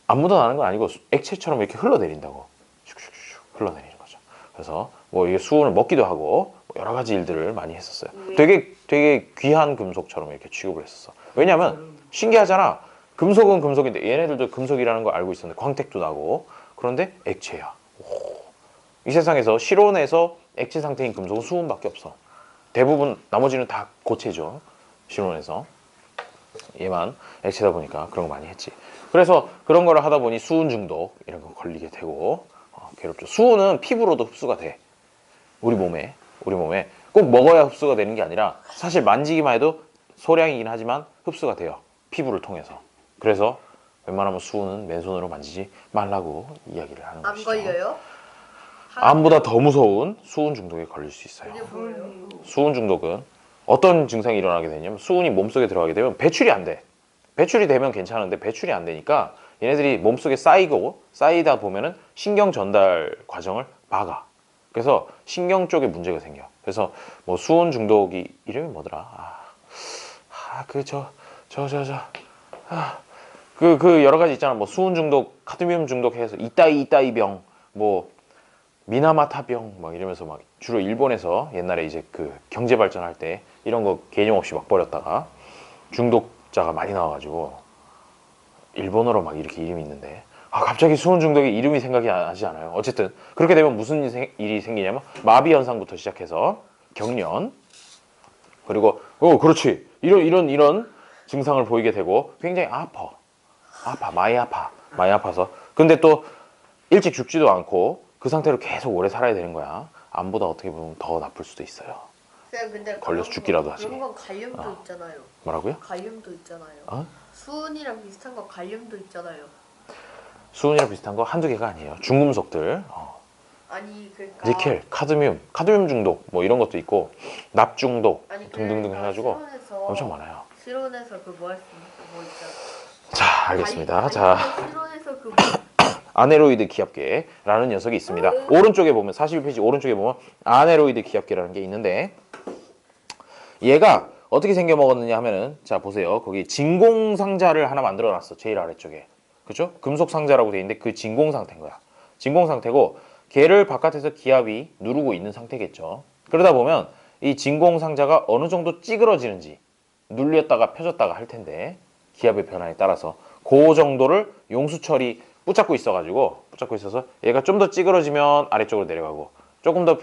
안 묻어나는 건 아니고 액체처럼 이렇게 흘러내린다고. 슉슉슉 흘러내리는 거죠. 그래서 뭐 이게 수은을 먹기도 하고 뭐 여러 가지 일들을 많이 했었어요. 되게 귀한 금속처럼 이렇게 취급을 했었어. 왜냐면 신기하잖아. 금속은 금속인데 얘네들도 금속이라는 걸 알고 있었는데 광택도 나고, 그런데 액체야. 이 세상에서 실온에서 액체 상태인 금속은 수은밖에 없어. 대부분 나머지는 다 고체죠. 실온에서. 얘만 액체다 보니까 그런 거 많이 했지. 그래서 그런 거를 하다 보니 수은 중독 이런 거 걸리게 되고 괴롭죠. 수은은 피부로도 흡수가 돼. 우리 몸에 꼭 먹어야 흡수가 되는 게 아니라 사실 만지기만 해도 소량이긴 하지만 흡수가 돼요. 피부를 통해서. 그래서 웬만하면 수은은 맨손으로 만지지 말라고 이야기를 하는 안 것이죠. 걸려요? 암보다 더 무서운 수은 중독에 걸릴 수 있어요. 그게 뭐예요? 수은 중독은 어떤 증상이 일어나게 되냐면, 수은이 몸속에 들어가게 되면 배출이 안 돼. 배출이 되면 괜찮은데 배출이 안 되니까 얘네들이 몸속에 쌓이다 보면은 신경 전달 과정을 막아. 그래서 신경 쪽에 문제가 생겨. 그래서 뭐 수은 중독이 이름이 뭐더라? 그 여러 가지 있잖아. 뭐 수은 중독, 카드뮴 중독 해서 이따이 병, 뭐 미나마타병 막 이러면서 막 주로 일본에서 옛날에 이제 그 경제 발전할 때 이런 거 개념 없이 막 버렸다가 중독자가 많이 나와가지고 일본어로 막 이렇게 이름이 있는데 갑자기 수은 중독의 이름이 생각이 나지 않아요. 어쨌든 그렇게 되면 무슨 일이 생기냐면 마비 현상부터 시작해서 경련 그리고 그렇지 이런 증상을 보이게 되고 굉장히 많이 아파서 근데 또 일찍 죽지도 않고 그 상태로 계속 오래 살아야 되는 거야. 암보다 어떻게 보면 더 나쁠 수도 있어요. 쌤 근데 걸려서 죽기라도 하지. 그런 건 갈염도 있잖아요. 뭐라고요? 갈염도 있잖아요. 어? 수은이랑 비슷한 거 갈염도 있잖아요. 수은이랑 비슷한 거 한두 개가 아니에요. 중금속들 아니 그러니까 니켈, 카드뮴 중독 뭐 이런 것도 있고 납 중독 아니, 등등등 해가지고 실온에서 엄청 많아요. 실온에서 그 뭐 할 수 있는 뭐 있잖아. 자 알겠습니다. 자 실온에서 그 아네로이드 기압계라는 녀석이 있습니다. 오른쪽에 보면 41페이지 오른쪽에 보면 아네로이드 기압계라는 게 있는데 얘가 어떻게 생겨 먹었느냐 하면은 자 보세요. 거기 진공 상자를 하나 만들어 놨어. 제일 아래쪽에. 그죠? 금속 상자라고 돼 있는데 그 진공 상태인 거야. 진공 상태고 걔를 바깥에서 기압이 누르고 있는 상태겠죠. 그러다 보면 이 진공 상자가 어느 정도 찌그러지는지 눌렸다가 펴졌다가 할 텐데 기압의 변화에 따라서 그 정도를 용수철이 붙잡고 있어서 얘가 좀 더 찌그러지면 아래쪽으로 내려가고 조금 더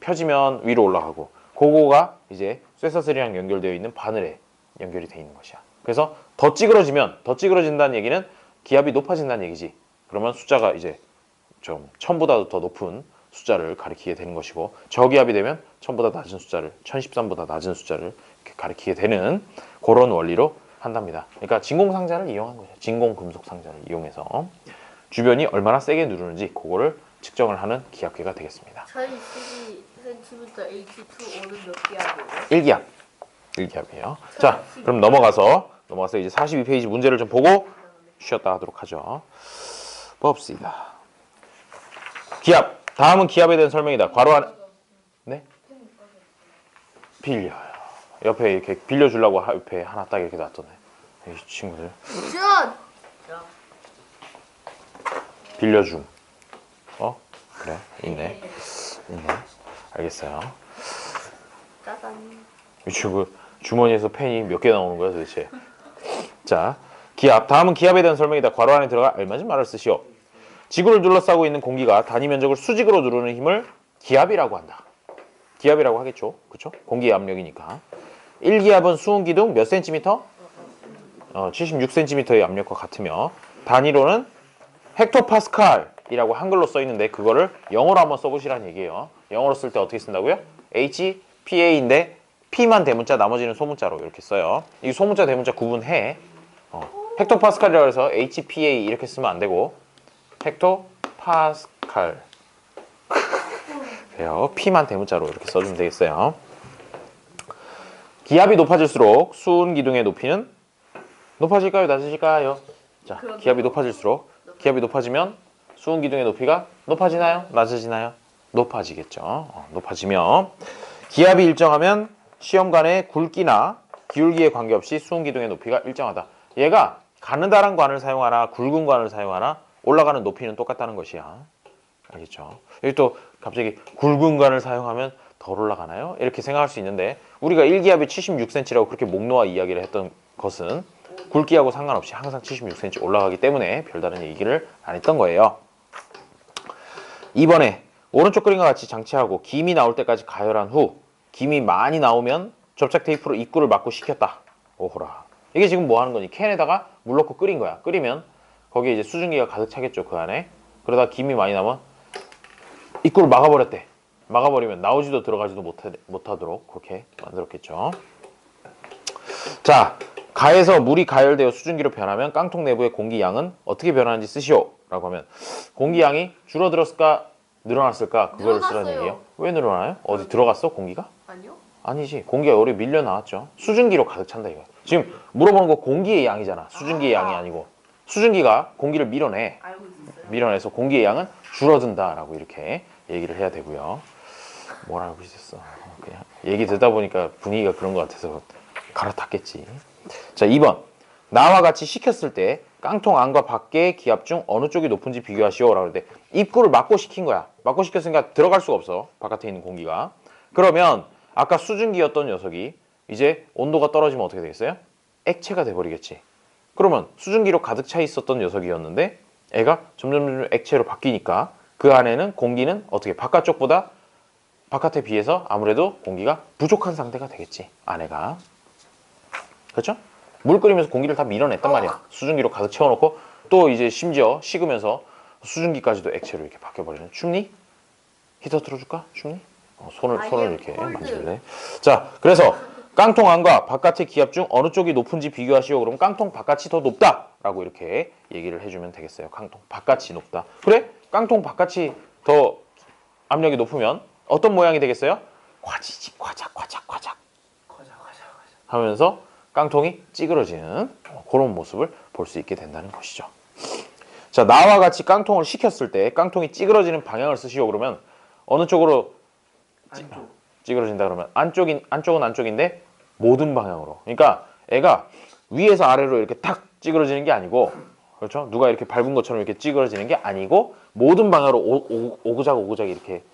펴지면 위로 올라가고 그거가 이제 쇠사슬이랑 연결되어 있는 바늘에 연결이 되어 있는 것이야. 그래서 더 찌그러진다는 얘기는 기압이 높아진다는 얘기지. 그러면 숫자가 이제 좀 1000보다도 더 높은 숫자를 가리키게 되는 것이고 저기압이 되면 1000보다 낮은 숫자를 1013보다 낮은 숫자를 이렇게 가리키게 되는 그런 원리로 한답니다. 그러니까 진공 상자를 이용한 거죠. 진공 금속 상자를 이용해서 주변이 얼마나 세게 누르는지 그거를 측정을 하는 기압계가 되겠습니다. 1012cm H2O는 몇 기압이에요? 1기압이에요. 자, 그럼 넘어가서 이제 42페이지 문제를 좀 보고 쉬었다 하도록 하죠. 봅시다. 기압. 다음은 기압에 대한 설명이다. 괄호 안에 네? 빌려요. 옆에 이렇게 빌려주려고 옆에 하나 딱 이렇게 놔뒀네. 이 친구들. 전! 빌려줌. 그래. 있네. 알겠어요. 짜잔. 이 친구 주머니에서 펜이 몇 개 나오는 거야 도대체. 자, 기압. 다음은 기압에 대한 설명이다. 괄호 안에 들어가 알맞은 말을 쓰시오. 지구를 둘러싸고 있는 공기가 단위 면적을 수직으로 누르는 힘을 기압이라고 한다. 기압이라고 하겠죠. 그렇죠? 공기의 압력이니까. 1기압은 수은 기둥 몇 센티미터? 76cm의 압력과 같으며 단위로는 헥토파스칼이라고 한글로 써 있는데 그거를 영어로 한번 써보시라는 얘기예요. 영어로 쓸 때 어떻게 쓴다고요? HPA인데 P만 대문자 나머지는 소문자로 이렇게 써요. 이 소문자 대문자 구분해. 헥토파스칼이라고 해서 HPA 이렇게 쓰면 안 되고 헥토파스칼 그래요. P만 대문자로 이렇게 써주면 되겠어요. 기압이 높아질수록 수은 기둥의 높이는 높아질까요? 낮아질까요? 자, 기압이 높아지면 수은 기둥의 높이가 높아지나요? 낮아지나요? 높아지겠죠. 높아지며 기압이 일정하면 시험관의 굵기나 기울기에 관계없이 수은 기둥의 높이가 일정하다. 얘가 가느다란 관을 사용하나 굵은 관을 사용하나 올라가는 높이는 똑같다는 것이야. 알겠죠? 여기 또 갑자기 굵은 관을 사용하면 덜 올라가나요? 이렇게 생각할 수 있는데 우리가 1기압이 76cm라고 그렇게 목 놓아 이야기를 했던 것은 굵기하고 상관없이 항상 76cm 올라가기 때문에 별다른 얘기를 안 했던 거예요. 2번에 오른쪽 그림과 같이 장치하고 김이 나올 때까지 가열한 후 김이 많이 나오면 접착 테이프로 입구를 막고 식혔다. 오호라. 이게 지금 뭐 하는 거니? 캔에다가 물 넣고 끓인 거야. 끓이면 거기에 이제 수증기가 가득 차겠죠. 그 안에. 그러다 김이 많이 나면 입구를 막아버렸대. 막아버리면 나오지도 들어가지도 못하도록 그렇게 만들었겠죠. 자, 가에서 물이 가열되어 수증기로 변하면 깡통 내부의 공기 양은 어떻게 변하는지 쓰시오. 라고 하면 공기 양이 줄어들었을까 늘어났을까 그거를 쓰라는 늘어났어요. 얘기예요. 왜 늘어나요? 어디 들어갔어 공기가? 아니요? 아니지. 공기가 열이 밀려 나왔죠. 수증기로 가득 찬다 이거. 지금 물어보는 거 공기의 양이잖아. 수증기의 양이 아니고. 수증기가 공기를 밀어내. 알고 있었어요. 밀어내서 공기의 양은 줄어든다라고 이렇게 얘기를 해야 되고요. 뭘 알고 있었어. 그냥 얘기 듣다 보니까 분위기가 그런 것 같아서 갈아탔겠지. 자, 2번. 나와 같이 식혔을 때 깡통 안과 밖의 기압 중 어느 쪽이 높은지 비교하시오 라고 하는데 입구를 막고 식힌 거야. 막고 식혔으니까 들어갈 수가 없어. 바깥에 있는 공기가. 그러면 아까 수증기였던 녀석이 이제 온도가 떨어지면 어떻게 되겠어요? 액체가 돼버리겠지. 그러면 수증기로 가득 차 있었던 녀석이었는데 애가 점점 액체로 바뀌니까 그 안에는 공기는 어떻게 바깥쪽보다 바깥에 비해서 아무래도 공기가 부족한 상태가 되겠지. 안에가. 그렇죠? 물 끓이면서 공기를 다 밀어냈단 말이야. 수증기로 가득 채워놓고 또 이제 심지어 식으면서 수증기까지도 액체로 이렇게 바뀌어버리는. 춥니? 히터 틀어줄까? 춥니? 손을 이렇게 콜드. 만질래? 자, 그래서 깡통 안과 바깥의 기압 중 어느 쪽이 높은지 비교하시오. 그럼 깡통 바깥이 더 높다라고 이렇게 얘기를 해주면 되겠어요. 깡통 바깥이 높다. 그래? 깡통 바깥이 더 압력이 높으면 어떤 모양이 되겠어요? 과지직 과작 하면서 깡통이 찌그러지는 그런 모습을 볼 수 있게 된다는 것이죠. 자, 나와 같이 깡통을 식혔을 때 깡통이 찌그러지는 방향을 쓰시오. 그러면 어느 쪽으로 안쪽. 찌그러진다 그러면 안쪽은 안쪽인데 모든 방향으로. 그러니까 애가 위에서 아래로 이렇게 탁 찌그러지는 게 아니고, 그렇죠? 누가 이렇게 밟은 것처럼 이렇게 찌그러지는 게 아니고 모든 방향으로 오그작 이렇게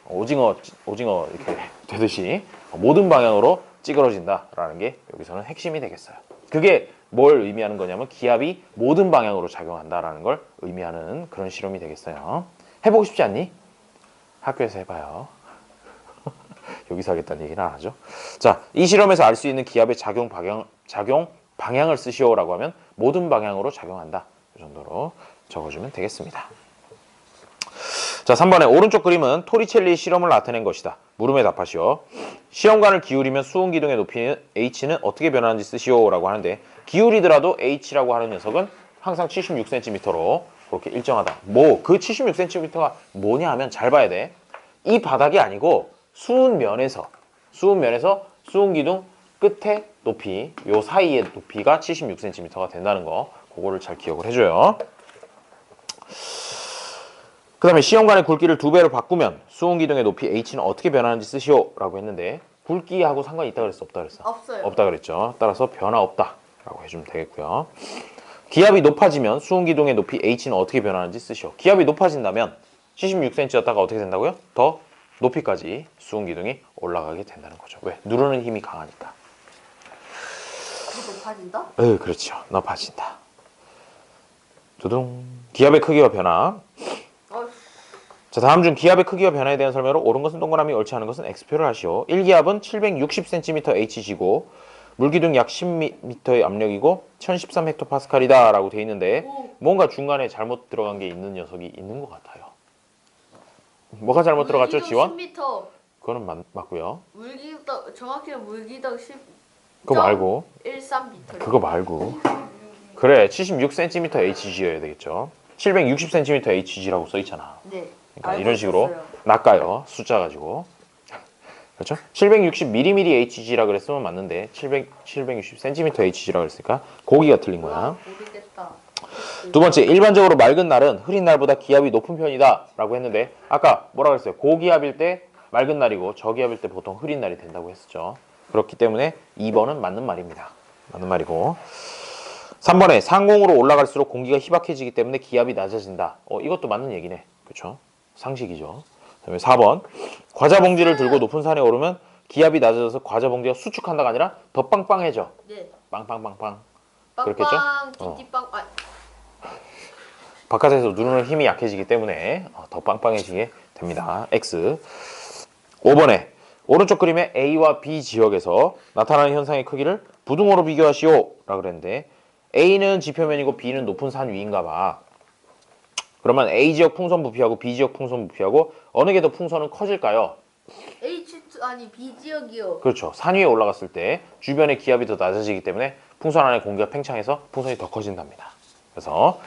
오징어 이렇게 되듯이 모든 방향으로 찌그러진다라는 게 여기서는 핵심이 되겠어요. 그게 뭘 의미하는 거냐면 기압이 모든 방향으로 작용한다라는 걸 의미하는 그런 실험이 되겠어요. 해보고 싶지 않니? 학교에서 해봐요. 여기서 하겠다는 얘기는 안 하죠. 자, 이 실험에서 알 수 있는 기압의 작용 방향을 쓰시오라고 하면 모든 방향으로 작용한다. 이 정도로 적어주면 되겠습니다. 자, 3번에 오른쪽 그림은 토리첼리의 실험을 나타낸 것이다. 물음에 답하시오. 시험관을 기울이면 수온기둥의 높이는 h는 어떻게 변하는지 쓰시오라고 하는데 기울이더라도 h라고 하는 녀석은 항상 76cm로 그렇게 일정하다. 그 76cm가 뭐냐 하면 잘 봐야 돼. 이 바닥이 아니고 수은면에서 수온기둥 끝에 높이, 요 사이의 높이가 76cm가 된다는 거, 그거를 잘 기억을 해줘요. 그 다음에 시험관의 굵기를 2배로 바꾸면 수온기둥의 높이 h는 어떻게 변하는지 쓰시오라고 했는데 굵기하고 상관이 있다 그랬어? 없다 그랬어? 없어요. 없다 그랬죠. 따라서 변화 없다라고 해주면 되겠고요. 기압이 높아지면 수온기둥의 높이 h는 어떻게 변하는지 쓰시오. 기압이 높아진다면 76cm였다가 어떻게 된다고요? 더 높이까지 수온기둥이 올라가게 된다는 거죠. 왜? 누르는 힘이 강하니까. 그게 높아진다? 네, 그렇죠. 높아진다. 두둥. 기압의 크기와 변화. 자, 다음 중 기압의 크기와 변화에 대한 설명으로 옳은 것은 동그라미, 옳지 않은 것은 X표를 하시오. 1기압은 760cm Hg고 물기둥 약 10m의 압력이고 1013헥토파스칼이다 라고 돼 있는데 뭔가 중간에 잘못 들어간 게 있는 녀석이 있는 것 같아요. 뭐가 잘못 들어갔죠, 지원? 10m. 그거는 맞고요. 물기덕 정확히는 물기덕 10. 그거 말고 13m. 그거 말고 그래 76cm Hg여야 되겠죠. 760cm Hg라고 써 있잖아. 네. 그러니까 이런 식으로 낚아요. 숫자 가지고. 그렇죠? 760mm Hg라 그랬으면 맞는데 760cm Hg라 그랬으니까 거기가 틀린 거야. 모르겠다. 두 번째, 일반적으로 맑은 날은 흐린 날보다 기압이 높은 편이다 라고 했는데 아까 뭐라 그랬어요? 고기압일 때 맑은 날이고 저기압일 때 보통 흐린 날이 된다고 했었죠. 그렇기 때문에 2번은 맞는 말입니다. 맞는 말이고 3번에 상공으로 올라갈수록 공기가 희박해지기 때문에 기압이 낮아진다. 이것도 맞는 얘기네. 그렇죠? 상식이죠. 그다음에 4번 과자 봉지를 들고 높은 산에 오르면 기압이 낮아져서 과자 봉지가 수축한다가 아니라 더 빵빵해져. 네. 빵빵빵빵. 빵빵, 그렇겠죠? 띠띠빵. 바깥에서 누르는 힘이 약해지기 때문에 더 빵빵해지게 됩니다. X. 5번에 오른쪽 그림의 A와 B 지역에서 나타나는 현상의 크기를 부등호로 비교하시오 라고 그랬는데 A는 지표면이고 B는 높은 산 위인가 봐. 그러면 A 지역 풍선 부피하고 B 지역 풍선 부피하고 어느 게 더 풍선은 커질까요? B 지역이요. 그렇죠. 산 위에 올라갔을 때 주변의 기압이 더 낮아지기 때문에 풍선 안에 공기가 팽창해서 풍선이 더 커진답니다. 그래서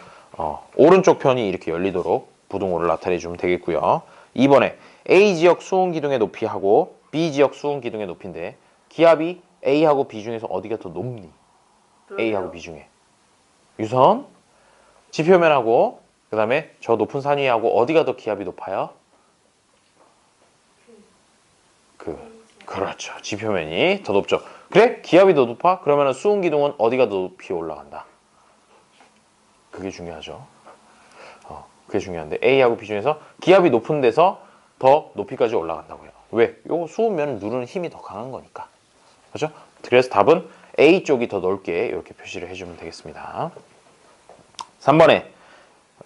오른쪽 편이 이렇게 열리도록 부등호를 나타내 주면 되겠고요. 2번에 A 지역 수온 기둥의 높이하고 B 지역 수온 기둥의 높이인데 기압이 A하고 B 중에서 어디가 더 높니? A하고 B 중에. 유선, 지표면하고 그 다음에 저 높은 산 위하고 어디가 더 기압이 높아요? 그렇죠. 지표면이 더 높죠. 그래? 기압이 더 높아? 그러면 수은 기둥은 어디가 더 높이 올라간다? 그게 중요하죠. 그게 중요한데 A하고 B 중에서 기압이 높은 데서 더 높이까지 올라간다고요. 왜? 요거 수으면 누르는 힘이 더 강한 거니까. 그렇죠? 그래서 답은 A 쪽이 더 넓게 이렇게 표시를 해주면 되겠습니다. 3번에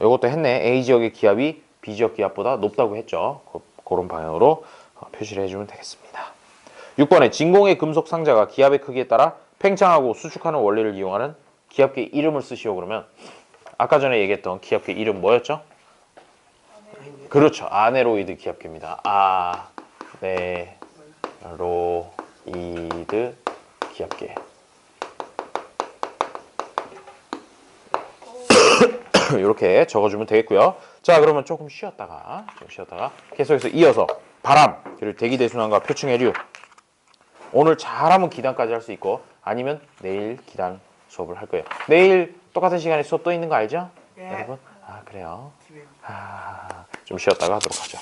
이것도 했네. A 지역의 기압이 B 지역 기압보다 높다고 했죠. 그런 방향으로 표시를 해주면 되겠습니다. 6번에 진공의 금속 상자가 기압의 크기에 따라 팽창하고 수축하는 원리를 이용하는 기압계 이름을 쓰시오. 그러면 아까 전에 얘기했던 기압계 이름 뭐였죠? 그렇죠. 아네로이드 기압계입니다. 아네로이드 기압계. 이렇게 적어주면 되겠고요. 자, 그러면 조금 쉬었다가 계속해서 이어서 바람, 그리고 대기대순환과 표층해류. 오늘 잘하면 기단까지 할 수 있고 아니면 내일 기단 수업을 할 거예요. 내일 똑같은 시간에 수업 또 있는 거 알죠? 네. 여러분? 아, 그래요? 집에 좀 쉬었다가 하도록 하죠.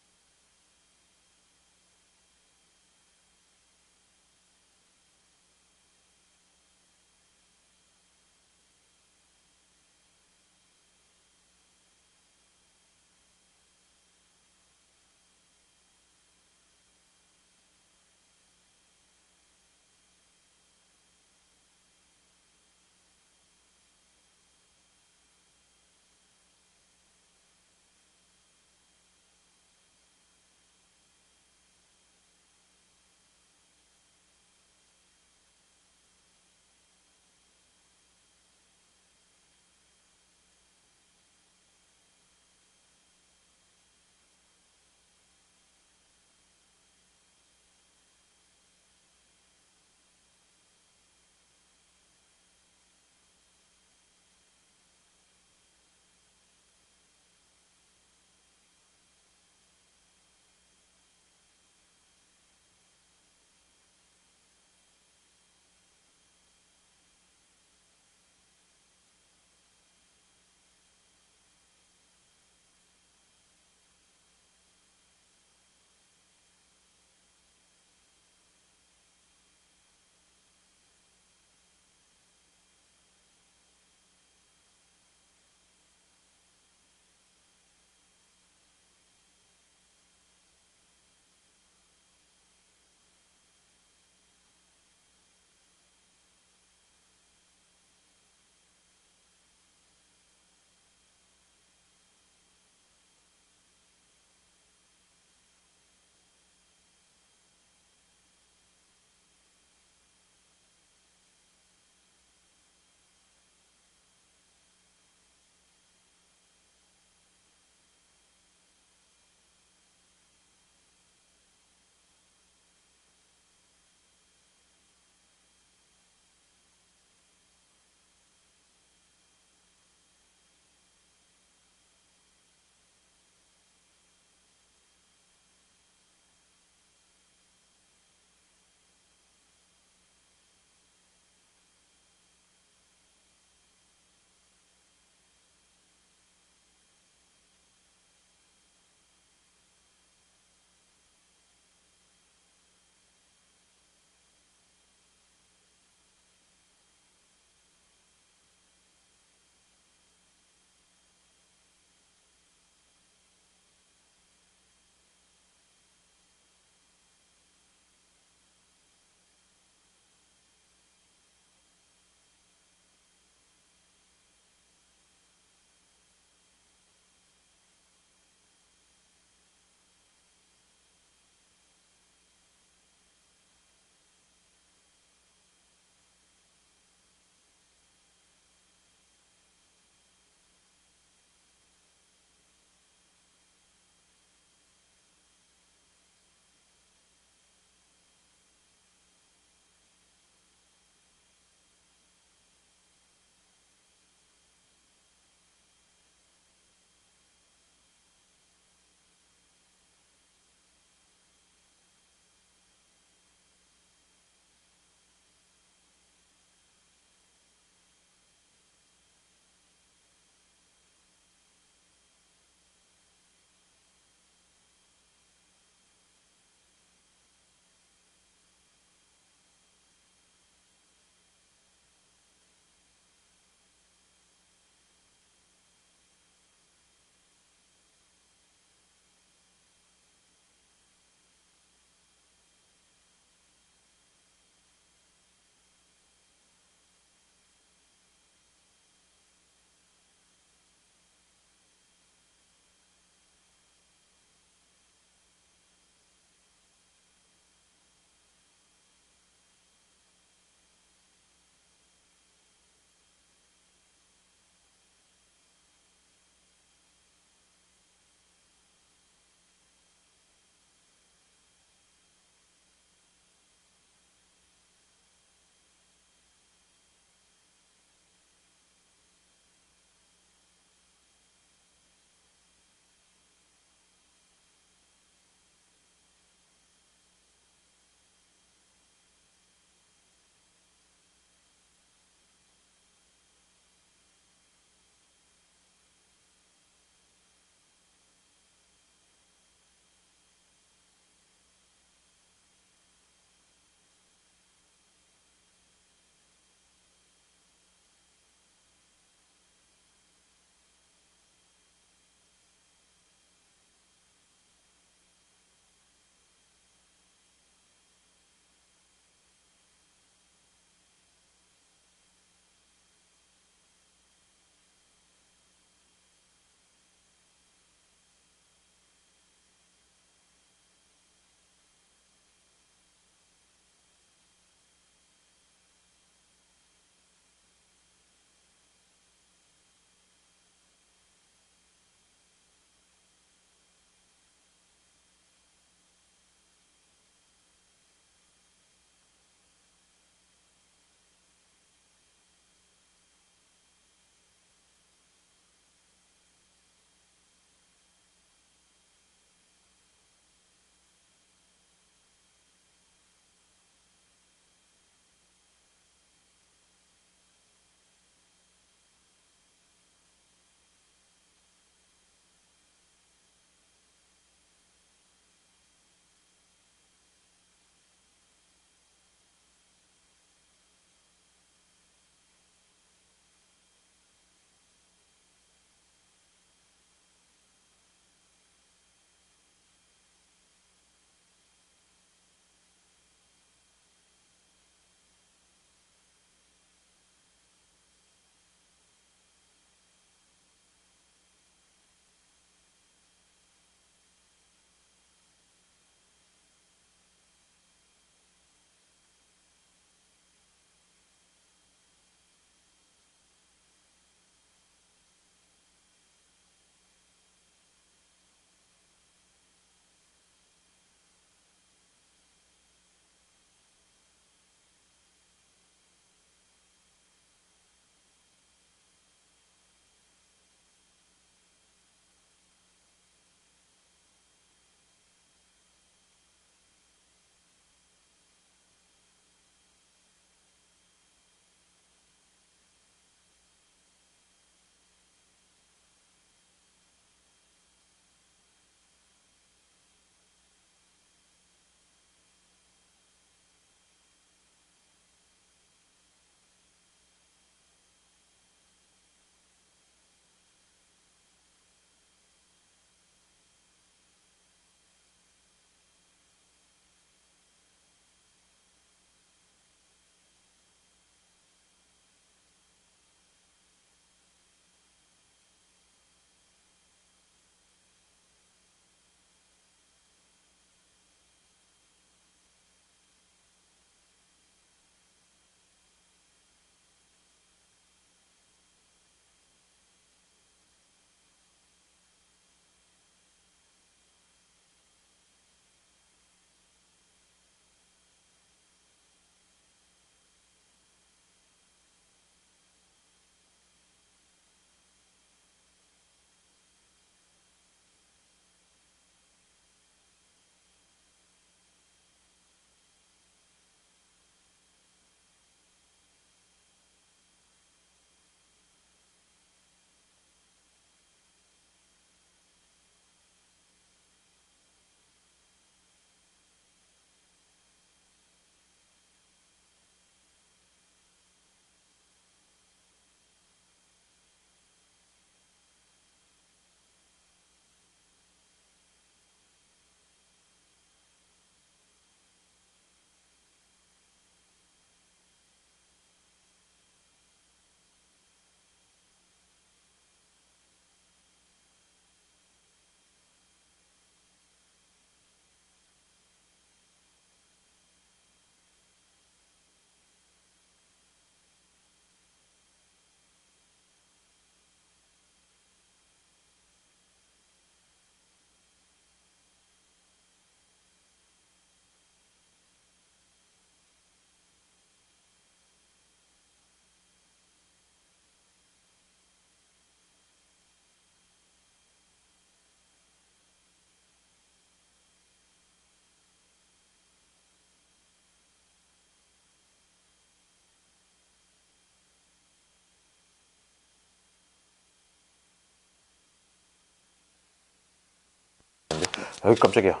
여기 깜짝이야.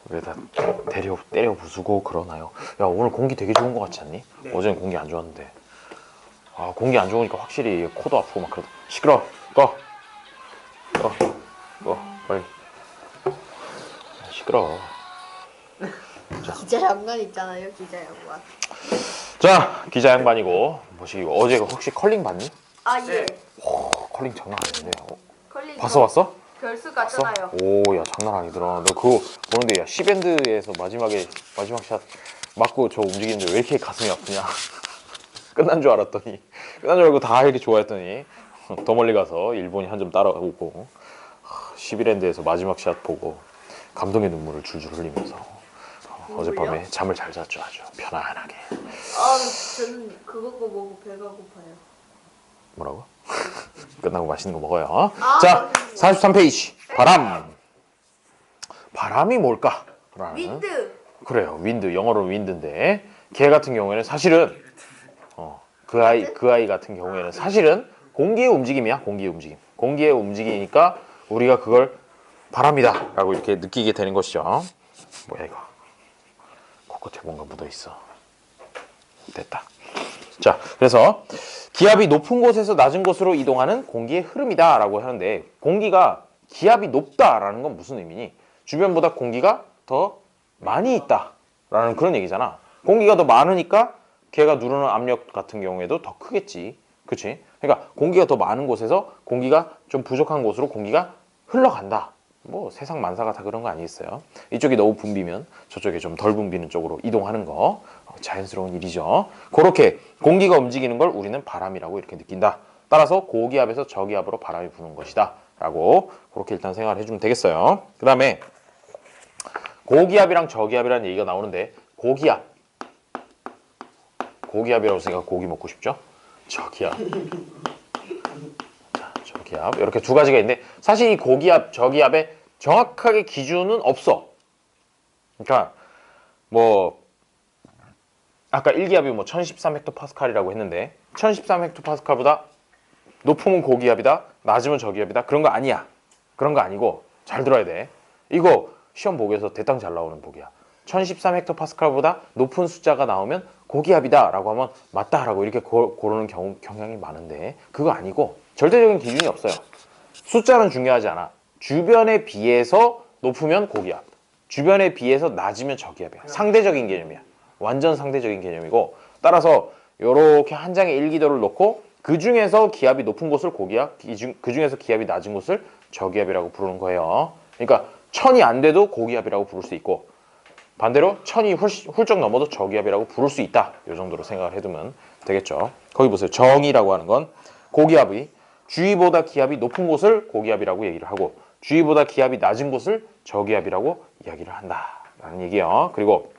왜 다 때려 부수고 그러나요? 야, 오늘 공기 되게 좋은 것 같지 않니? 네. 어제는 공기 안 좋았는데. 아, 공기 안 좋으니까 확실히 코도 아프고 막 그러다. 시끄러. 꺼. 빨리. 시끄러. 기자 양반 있잖아요, 기자 양반. 자, 기자 양반이고 뭐시고 어제 혹시 컬링 봤니? 아 예. 컬링 장난 아닌데. 컬리 봤어? 결승 봤어? 갔잖아요. 오, 야, 장난 아니더라. 너 그거 보는데, 야, 시밴드에서 마지막 샷 맞고 저 움직이는데 왜 이렇게 가슴이 아프냐? 끝난 줄 알고 다 이렇게 좋아했더니 더 멀리 가서 일본이 한 점 따라오고 11엔드에서 마지막 샷 보고 감동의 눈물을 줄줄 흘리면서 어젯밤에 잠을 잘 잤죠. 아주 편안하게. 아 저는 그거 보고 배가 고파요. 뭐라고? 끝나고 맛있는 거 먹어요. 아, 자, 맛있는 43페이지. 바람이 뭘까? 라는. 윈드. 그래요. 윈드. 영어로 윈드인데 걔 같은 경우에는 사실은 그 아이 같은 경우에는 사실은 공기의 움직임이야. 공기의 움직임. 공기의 움직이니까 우리가 그걸 바람이다 라고 이렇게 느끼게 되는 것이죠. 뭐야 이거. 코끝에 뭔가 묻어 있어. 됐다. 자, 그래서 기압이 높은 곳에서 낮은 곳으로 이동하는 공기의 흐름이다 라고 하는데 공기가 기압이 높다라는 건 무슨 의미니? 주변보다 공기가 더 많이 있다 라는 그런 얘기잖아. 공기가 더 많으니까 걔가 누르는 압력 같은 경우에도 더 크겠지. 그치? 그러니까 공기가 더 많은 곳에서 공기가 좀 부족한 곳으로 공기가 흘러간다. 뭐 세상 만사가 다 그런 거 아니겠어요? 이쪽이 너무 붐비면 저쪽에 좀 덜 붐비는 쪽으로 이동하는 거 자연스러운 일이죠. 그렇게 공기가 움직이는 걸 우리는 바람이라고 이렇게 느낀다. 따라서 고기압에서 저기압으로 바람이 부는 것이다 라고 그렇게 일단 생각을 해주면 되겠어요. 그 다음에 고기압이랑 저기압이라는 얘기가 나오는데 고기압이라고 생각하고 고기 먹고 싶죠? 저기압. 자, 저기압 이렇게 두 가지가 있는데 사실 이 고기압, 저기압에 정확하게 기준은 없어. 그러니까 뭐 아까 1기압이 뭐 1013헥토파스칼이라고 했는데 1013헥토파스칼보다 높으면 고기압이다, 낮으면 저기압이다 그런 거 아니야. 그런 거 아니고 잘 들어야 돼. 이거 시험 보기에서 대땅 잘 나오는 보기야. 1013헥토파스칼보다 높은 숫자가 나오면 고기압이다 라고 하면 맞다 라고 이렇게 고르는 경향이 많은데 그거 아니고 절대적인 기준이 없어요. 숫자는 중요하지 않아. 주변에 비해서 높으면 고기압, 주변에 비해서 낮으면 저기압이야. 상대적인 개념이야. 완전 상대적인 개념이고 따라서 이렇게 한 장의 일기도를 놓고 그 중에서 기압이 높은 곳을 고기압, 그 중에서 기압이 낮은 곳을 저기압이라고 부르는 거예요. 그러니까 1000이 안 돼도 고기압이라고 부를 수 있고 반대로 1000이 훌쩍 넘어도 저기압이라고 부를 수 있다. 이 정도로 생각을 해두면 되겠죠. 거기 보세요. 정이라고 하는 건 고기압이 주위보다 기압이 높은 곳을 고기압이라고 얘기를 하고 주위보다 기압이 낮은 곳을 저기압이라고 이야기를 한다라는 얘기예요. 그리고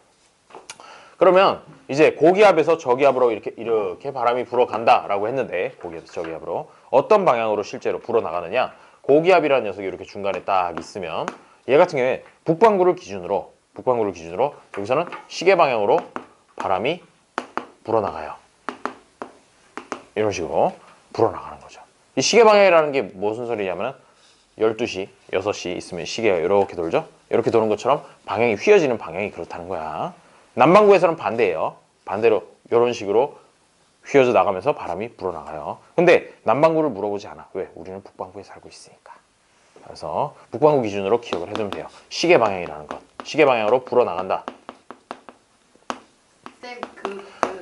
그러면 이제 고기압에서 저기압으로 이렇게 바람이 불어간다라고 했는데 고기압에서 저기압으로 어떤 방향으로 실제로 불어나가느냐? 고기압이라는 녀석이 이렇게 중간에 딱 있으면 얘 같은 경우에 북반구를 기준으로 여기서는 시계 방향으로 바람이 불어나가요. 이런 식으로 불어나가는 거죠. 이 시계 방향이라는 게 무슨 소리냐면 12시, 6시 있으면 시계가 이렇게 돌죠? 이렇게 도는 것처럼 방향이 휘어지는 방향이 그렇다는 거야. 남반구에서는 반대예요. 반대로 이런 식으로 휘어져 나가면서 바람이 불어나가요. 근데 남반구를 물어보지 않아. 왜? 우리는 북반구에 살고 있으니까. 그래서 북반구 기준으로 기억을 해두면 돼요. 시계 방향이라는 것. 시계 방향으로 불어나간다. 쌤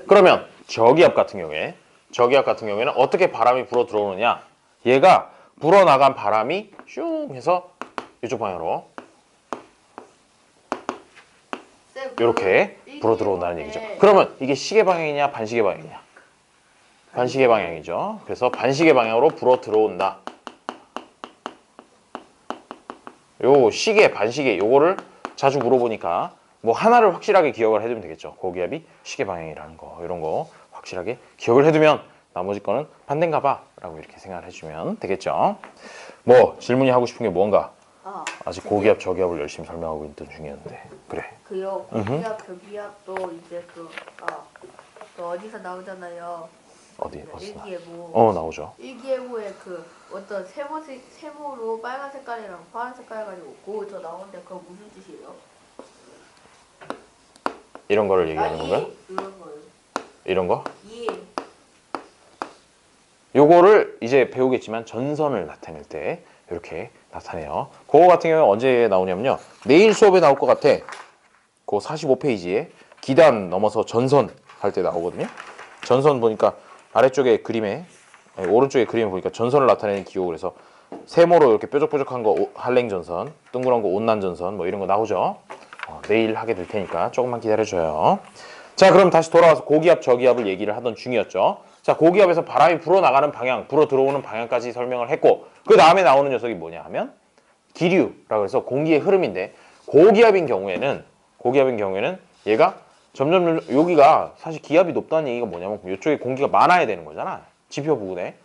그러면 저기압 같은 경우에는 어떻게 바람이 불어 들어오느냐? 얘가 불어나간 바람이 슝 해서 이쪽 방향으로 이렇게 불어 들어온다는 얘기죠. 그러면 이게 시계 방향이냐 반시계 방향이냐? 반시계 방향이죠. 그래서 반시계 방향으로 불어 들어온다. 요 시계, 반시계 요거를 자주 물어보니까 뭐 하나를 확실하게 기억을 해두면 되겠죠. 고기압이 시계 방향이라는 거 이런 거 확실하게 기억을 해두면 나머지 거는 반대인가 봐 라고 이렇게 생각을 해주면 되겠죠. 뭐 질문이 하고 싶은 게 뭔가? 아직 고기압, 저기압을 열심히 설명하고 있던 중이었는데 그래. 그요 고기압, 저기압도 이제 그 어디서 나오잖아요. 어디 어디서 일기예보. 나오죠. 일기예보에 그 어떤 세모로 빨간 색깔이랑 파란 색깔 가지고 거기서 나오는데 그거 무슨 뜻이에요? 이런 거를 얘기하는 건가요? 이런 거요. 이런 거? 예. 요거를 이제 배우겠지만 전선을 나타낼 때 이렇게 나타내요. 그거 같은 경우는 언제 나오냐면요. 내일 수업에 나올 것 같아. 그 45페이지에 기단 넘어서 전선 할 때 나오거든요. 전선 보니까 아래쪽에 그림에 아니, 오른쪽에 그림에 보니까 전선을 나타내는 기호 그래서 세모로 이렇게 뾰족뾰족한 거 한랭전선, 둥그런 거 온난전선 뭐 이런 거 나오죠. 내일 하게 될 테니까 조금만 기다려줘요. 자, 그럼 다시 돌아와서 고기압, 저기압을 얘기를 하던 중이었죠. 자, 고기압에서 바람이 불어나가는 방향, 불어 들어오는 방향까지 설명을 했고 그 다음에 나오는 녀석이 뭐냐 하면 기류라고 해서 공기의 흐름인데 고기압인 경우에는 얘가 점점 여기가 사실 기압이 높다는 얘기가 뭐냐면 이쪽에 공기가 많아야 되는 거잖아. 지표 부근에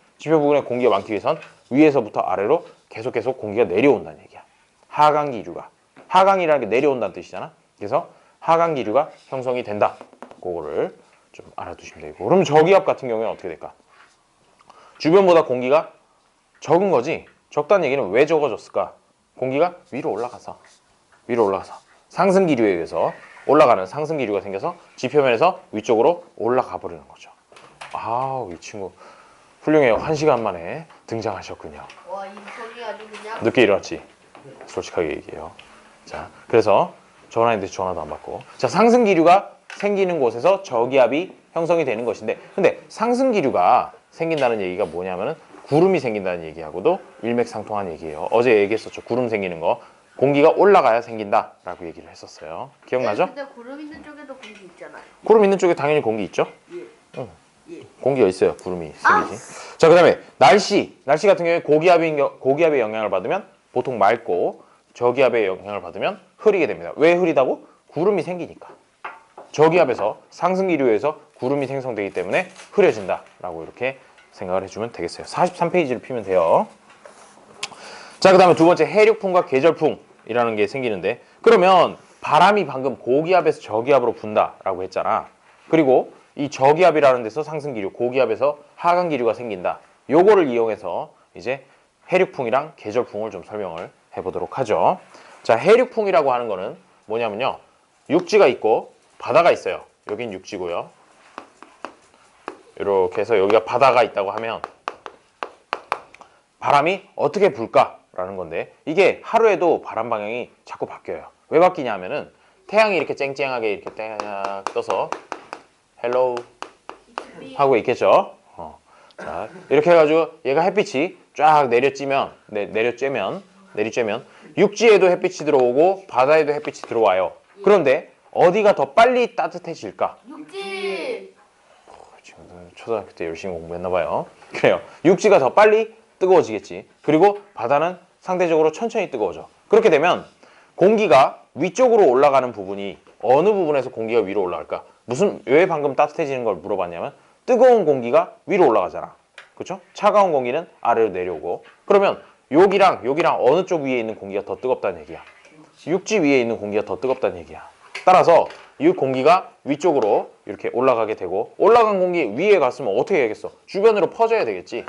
공기가 많기 위해선 위에서부터 아래로 계속 공기가 내려온다는 얘기야. 하강 기류가 하강이라는 게 내려온다는 뜻이잖아. 그래서 하강 기류가 형성이 된다. 그거를 좀 알아두시면 되고. 그럼 저기압 같은 경우에는 어떻게 될까? 주변보다 공기가 적은 거지. 적다는 얘기는 왜 적어졌을까? 공기가 위로 올라가서 상승 기류에 의해서 올라가는 상승 기류가 생겨서 지표면에서 위쪽으로 올라가 버리는 거죠. 아우, 이 친구 훌륭해요. 1시간 만에 등장하셨군요. 와, 이 성이 아주 그냥. 늦게 일어났지. 솔직하게 얘기해요. 자, 그래서 전화했는데 전화도 안 받고. 자, 상승 기류가 생기는 곳에서 저기압이 형성이 되는 것인데, 근데 상승 기류가 생긴다는 얘기가 뭐냐면은 구름이 생긴다는 얘기하고도 일맥상통한 얘기예요. 어제 얘기했었죠. 구름 생기는 거. 공기가 올라가야 생긴다라고 얘기를 했었어요. 기억나죠? 근데 구름 있는 쪽에도 공기 있잖아요. 구름 있는 쪽에 당연히 공기 있죠? 예. 응. 예. 공기가 있어요. 구름이 생기지. 자, 그 다음에 날씨 같은 경우에 고기압의 영향을 받으면 보통 맑고 저기압의 영향을 받으면 흐리게 됩니다. 왜 흐리다고? 구름이 생기니까. 저기압에서 상승기류에서 구름이 생성되기 때문에 흐려진다라고 이렇게 생각을 해주면 되겠어요. 43페이지를 피면 돼요. 자, 그 다음에 두 번째 해륙풍과 계절풍이라는 게 생기는데, 그러면 바람이 방금 고기압에서 저기압으로 분다라고 했잖아. 그리고 이 저기압이라는 데서 상승기류, 고기압에서 하강기류가 생긴다. 요거를 이용해서 이제 해륙풍이랑 계절풍을 좀 설명을 해보도록 하죠. 자, 해륙풍이라고 하는 거는 뭐냐면요. 육지가 있고 바다가 있어요. 여긴 육지고요. 이렇게 해서 여기가 바다가 있다고 하면 바람이 어떻게 불까라는 건데, 이게 하루에도 바람 방향이 자꾸 바뀌어요. 왜 바뀌냐 하면은 태양이 이렇게 쨍쨍하게 이렇게 딱 떠서 헬로우 하고 있겠죠. 자, 이렇게 해가지고 얘가 햇빛이 쫙 내리쬐면 육지에도 햇빛이 들어오고 바다에도 햇빛이 들어와요. 그런데 어디가 더 빨리 따뜻해질까? 육지. 지금 초등학교 때 열심히 공부했나 봐요. 그래요. 육지가 더 빨리 뜨거워지겠지. 그리고 바다는 상대적으로 천천히 뜨거워져. 그렇게 되면 공기가 위쪽으로 올라가는 부분이 어느 부분에서 공기가 위로 올라갈까? 왜 방금 따뜻해지는 걸 물어봤냐면 뜨거운 공기가 위로 올라가잖아. 그렇죠? 차가운 공기는 아래로 내려오고. 그러면 여기랑 어느 쪽 위에 있는 공기가 더 뜨겁다는 얘기야? 육지 위에 있는 공기가 더 뜨겁다는 얘기야. 따라서 이 공기가 위쪽으로 이렇게 올라가게 되고, 올라간 공기 위에 갔으면 어떻게 해야겠어? 주변으로 퍼져야 되겠지.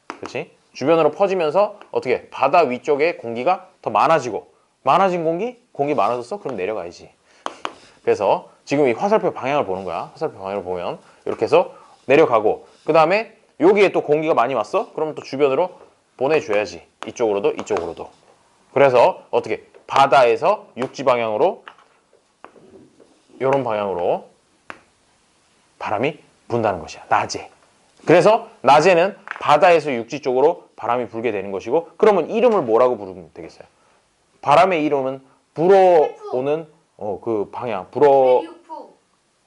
그렇지? 주변으로 퍼지면서 어떻게? 바다 위쪽에 공기가 더 많아지고, 많아진 공기 많아졌어? 그럼 내려가야지. 그래서 지금 이 화살표 방향을 보는 거야. 화살표 방향을 보면 이렇게 해서 내려가고, 그 다음에 여기에 또 공기가 많이 왔어? 그러면 또 주변으로 보내줘야지. 이쪽으로도. 그래서 어떻게? 바다에서 육지 방향으로 이런 방향으로 바람이 분다는 것이야. 낮에. 그래서 낮에는 바다에서 육지 쪽으로 바람이 불게 되는 것이고, 그러면 이름을 뭐라고 부르면 되겠어요? 바람의 이름은 불어오는 그 방향, 해륙풍.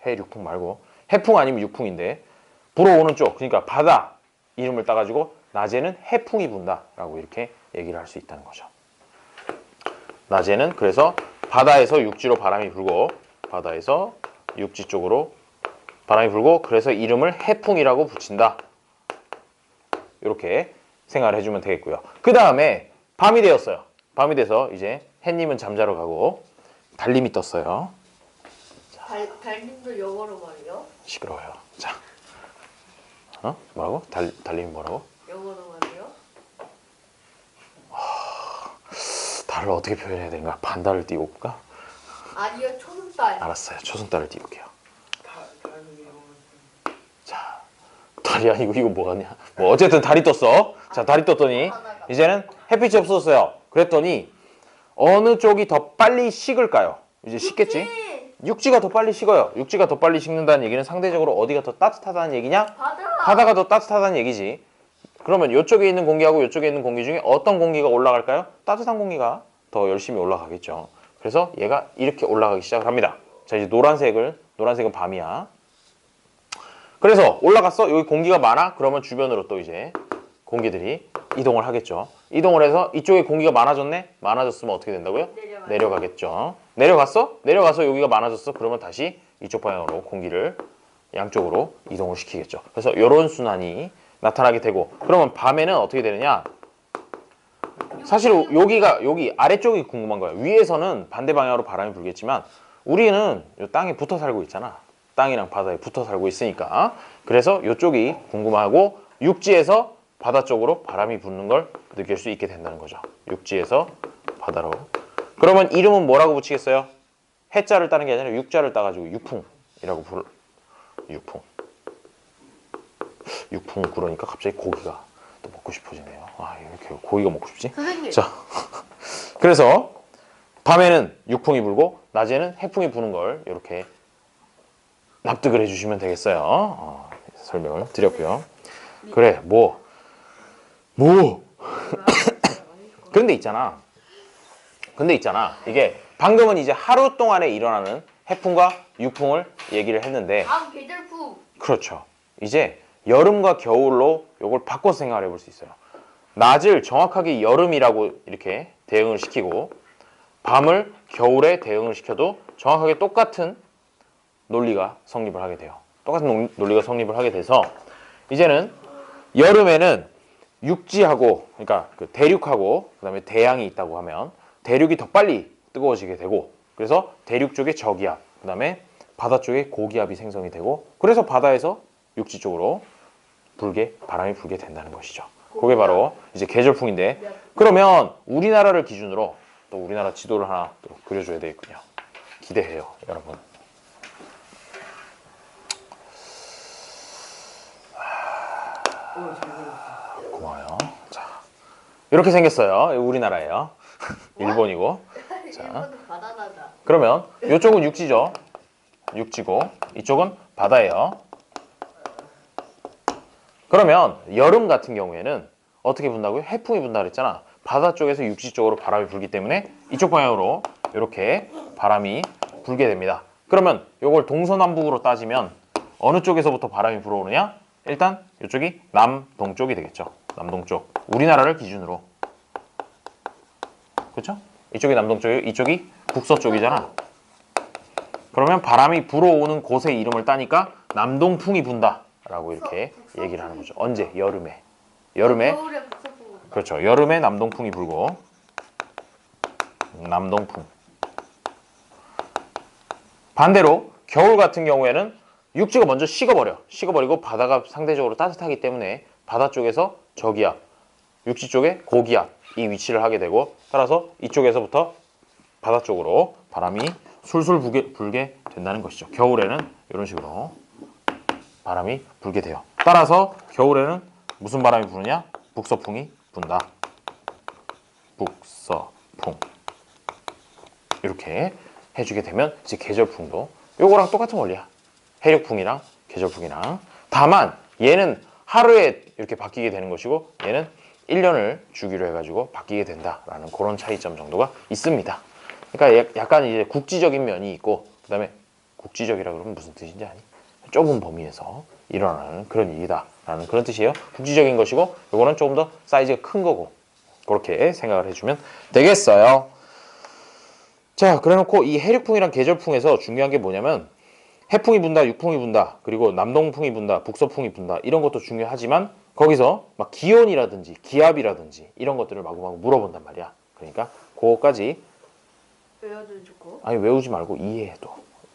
해륙풍 말고 해풍 아니면 육풍인데, 불어오는 쪽, 그러니까 바다 이름을 따가지고 낮에는 해풍이 분다라고 이렇게 얘기를 할 수 있다는 거죠. 낮에는 그래서 바다에서 육지로 바람이 불고, 바다에서 육지 쪽으로 바람이 불고, 그래서 이름을 해풍이라고 붙인다. 이렇게 생각을 해주면 되겠고요. 그 다음에 밤이 되었어요. 밤이 돼서 이제 햇님은 잠자러 가고 달님이 떴어요. 달님도 영어로 말이요? 시끄러워요. 자, 어? 뭐라고? 달님이 뭐라고? 영어로 말해요? 달을 어떻게 표현해야 되는가? 반달을 띄고 올까? 아니요, 초승달. 알았어요. 초승달을 띄울게요. 다른 게 자, 달이 아니고 이거 뭐가냐? 뭐 어쨌든 달이 떴어. 자, 달이 떴더니 이제는 햇빛이 없어졌어요. 그랬더니 어느 쪽이 더 빨리 식을까요? 이제 식겠지? 육지가 더 빨리 식어요. 육지가 더 빨리 식는다는 얘기는 상대적으로 어디가 더 따뜻하다는 얘기냐? 바다. 바다가 더 따뜻하다는 얘기지. 그러면 이쪽에 있는 공기하고 이쪽에 있는 공기 중에 어떤 공기가 올라갈까요? 따뜻한 공기가 더 열심히 올라가겠죠. 그래서 얘가 이렇게 올라가기 시작을 합니다. 자, 이제 노란색은 밤이야. 그래서 올라갔어. 여기 공기가 많아. 그러면 주변으로 또 이제 공기들이 이동을 하겠죠. 이동을 해서 이쪽에 공기가 많아졌네. 많아졌으면 어떻게 된다고요? 내려가겠죠. 내려가서 여기가 많아졌어. 그러면 다시 이쪽 방향으로 공기를 양쪽으로 이동을 시키겠죠. 그래서 이런 순환이 나타나게 되고, 그러면 밤에는 어떻게 되느냐? 사실 여기 아래쪽이 궁금한 거야. 위에서는 반대 방향으로 바람이 불겠지만 우리는 이 땅에 붙어 살고 있잖아. 땅이랑 바다에 붙어 살고 있으니까. 그래서 이쪽이 궁금하고, 육지에서 바다 쪽으로 바람이 부는 걸 느낄 수 있게 된다는 거죠. 육지에서 바다로. 그러면 이름은 뭐라고 붙이겠어요? 해자를 따는 게 아니라 육자를 따가지고 육풍이라고 부르. 육풍 그러니까 갑자기 고기가 또 먹고 싶어지네요. 아, 이렇게 고기가 먹고 싶지? 선생님. 자, 그래서 밤에는 육풍이 불고 낮에는 해풍이 부는 걸 이렇게 납득을 해주시면 되겠어요. 설명을 드렸고요. 그래, 뭐 그런데 있잖아. 이게 방금은 이제 하루 동안에 일어나는 해풍과 육풍을 얘기를 했는데, 다음 계절풍. 그렇죠. 이제 여름과 겨울로 요걸 바꿔서 생각을 해볼 수 있어요. 낮을 정확하게 여름이라고 이렇게 대응을 시키고 밤을 겨울에 대응을 시켜도 정확하게 똑같은 논리가 성립을 하게 돼요. 똑같은 논리가 성립을 하게 돼서 이제는 여름에는 육지하고, 그러니까 그 대륙하고 그다음에 대양이 있다고 하면 대륙이 더 빨리 뜨거워지게 되고, 그래서 대륙 쪽에 저기압, 그다음에 바다 쪽에 고기압이 생성이 되고, 그래서 바다에서 육지 쪽으로 바람이 불게 된다는 것이죠. 그게 바로 이제 계절풍인데, 그러면 우리나라를 기준으로 또 우리나라 지도를 하나 또 그려줘야 되겠군요. 기대해요, 여러분. 고마워요. 자, 이렇게 생겼어요. 우리나라예요. 일본이고. 자, 일본은 바다나다. 그러면 이쪽은 육지죠. 육지고 이쪽은 바다예요. 그러면 여름 같은 경우에는 어떻게 분다고요? 해풍이 분다 그랬잖아. 바다 쪽에서 육지 쪽으로 바람이 불기 때문에 이쪽 방향으로 이렇게 바람이 불게 됩니다. 그러면 이걸 동서남북으로 따지면 어느 쪽에서부터 바람이 불어오느냐? 일단 이쪽이 남동쪽이 되겠죠. 남동쪽. 우리나라를 기준으로. 그렇죠? 이쪽이 남동쪽이고 이쪽이 북서쪽이잖아. 그러면 바람이 불어오는 곳의 이름을 따니까 남동풍이 분다라고 이렇게 얘기를 하는 거죠. 언제? 여름에. 겨울에 북서풍. 그렇죠. 여름에 남동풍이 불고, 남동풍. 반대로 겨울 같은 경우에는 육지가 먼저 식어버리고 바다가 상대적으로 따뜻하기 때문에 바다 쪽에서 저기압, 육지 쪽에 고기압이 위치를 하게 되고, 따라서 이쪽에서부터 바다 쪽으로 바람이 술술 불게 된다는 것이죠. 겨울에는 이런 식으로 바람이 불게 돼요. 따라서 겨울에는 무슨 바람이 부느냐? 북서풍이 분다. 북서풍. 이렇게 해주게 되면 이제 계절풍도 요거랑 똑같은 원리야. 해력풍이랑 계절풍이랑. 다만 얘는 하루에 이렇게 바뀌게 되는 것이고 얘는 1년을 주기로 해가지고 바뀌게 된다라는 그런 차이점 정도가 있습니다. 그러니까 약간 이제 국지적인 면이 있고, 그 다음에 국지적이라 그러면 무슨 뜻인지 아니? 좁은 범위에서 일어나는 그런 일이다라는 그런 뜻이에요. 국지적인 것이고 요거는 조금 더 사이즈가 큰 거고, 그렇게 생각을 해주면 되겠어요. 자, 그래놓고 이 해륙풍이랑 계절풍에서 중요한 게 뭐냐면 해풍이 분다, 육풍이 분다, 그리고 남동풍이 분다, 북서풍이 분다, 이런 것도 중요하지만 거기서 막 기온이라든지 기압이라든지 이런 것들을 마구마구 물어본단 말이야. 그러니까 그거까지 외워두고. 아니 외우지 말고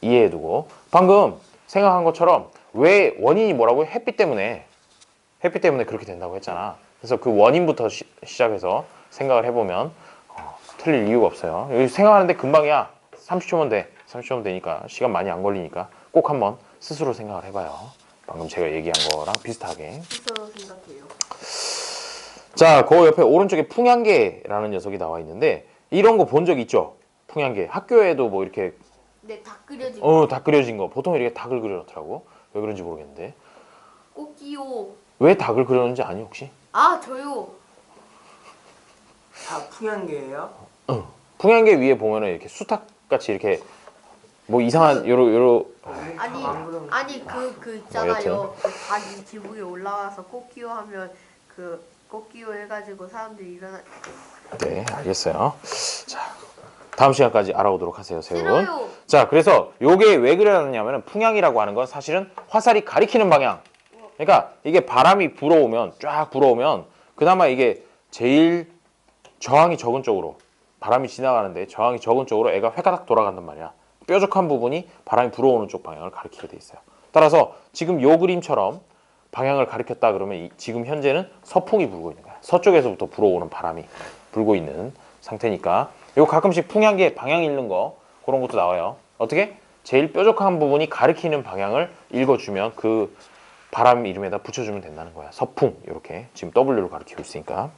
이해해두고 방금 생각한 것처럼 왜 원인이 뭐라고요? 햇빛 때문에. 햇빛 때문에 그렇게 된다고 했잖아. 그래서 그 원인부터 시작해서 생각을 해보면 틀릴 이유가 없어요. 여기 생각하는데 금방이야. 30초면 돼. 30초면 되니까 시간 많이 안 걸리니까 꼭 한번 스스로 생각을 해봐요. 방금 제가 얘기한 거랑 비슷하게. 스스로 생각해요. 자, 그 옆에 오른쪽에 풍향계라는 녀석이 나와 있는데 이런 거 본 적 있죠? 풍향계. 학교에도 뭐 이렇게 네, 다 끓여진 거. 다 그려진 거. 보통 이렇게 닭을 그려놓더라고. 왜 그런지 모르겠는데. 꽃기요. 왜 닭을 그려놓는지 아니 혹시? 아, 저요. 다 풍향계예요? 풍향계 위에 보면은 이렇게 수탉같이 이렇게 뭐 이상한 요러 아니, 안 그러면 아니 그 있잖아요. 여튼. 그 닭이 지붕에 올라가서 꽃기요 하면 그 꽃기요 해가지고 사람들이 일어나. 네, 알겠어요. 자, 다음 시간까지 알아오도록 하세요, 세훈. 싫어요. 자, 그래서 요게 왜 그려놨냐면은 풍향이라고 하는 건 사실은 화살이 가리키는 방향. 그러니까 이게 바람이 불어오면 쫙 불어오면 그나마 이게 제일 저항이 적은 쪽으로 바람이 지나가는데 저항이 적은 쪽으로 애가 획가닥 돌아간단 말이야. 뾰족한 부분이 바람이 불어오는 쪽 방향을 가리키게 돼 있어요. 따라서 지금 요 그림처럼 방향을 가리켰다 그러면 지금 현재는 서풍이 불고 있는 거야. 서쪽에서부터 불어오는 바람이 불고 있는 상태니까 요 가끔씩 풍향계 방향 읽는 거 그런 것도 나와요. 어떻게? 제일 뾰족한 부분이 가리키는 방향을 읽어주면 그 바람 이름에다 붙여주면 된다는 거야. 서풍 이렇게 지금 W로 가리키고 있으니까.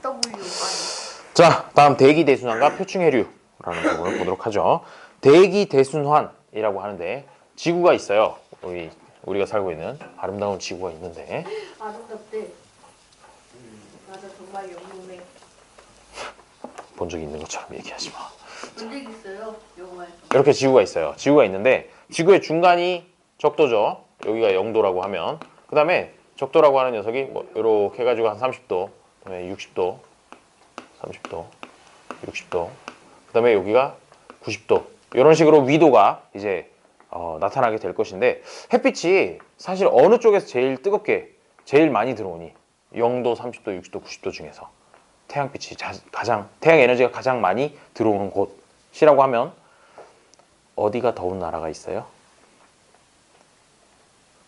W 아니. 자, 다음 대기대순환과 표층해류라는 부분을 보도록 하죠. 대기대순환이라고 하는데 지구가 있어요. 우리가 살고 있는 아름다운 지구가 있는데 아름답대. 맞아, 정말 영롱해. 본 적이 있는 것처럼 얘기하지 마. 본적 있어요, 영화에서. 이렇게 지구가 있어요. 지구가 있는데 지구의 중간이 적도죠. 여기가 0도라고 하면 그 다음에 적도라고 하는 녀석이 뭐 이렇게 해가지고 한 30도, 그다음에 60도, 30도, 60도, 그 다음에 여기가 90도 이런 식으로 위도가 이제 나타나게 될 것인데 햇빛이 사실 어느 쪽에서 제일 뜨겁게 제일 많이 들어오니 0도, 30도, 60도, 90도 중에서 태양빛이 가장 태양 에너지가 가장 많이 들어오는 곳이라고 하면 어디가 더운 나라가 있어요?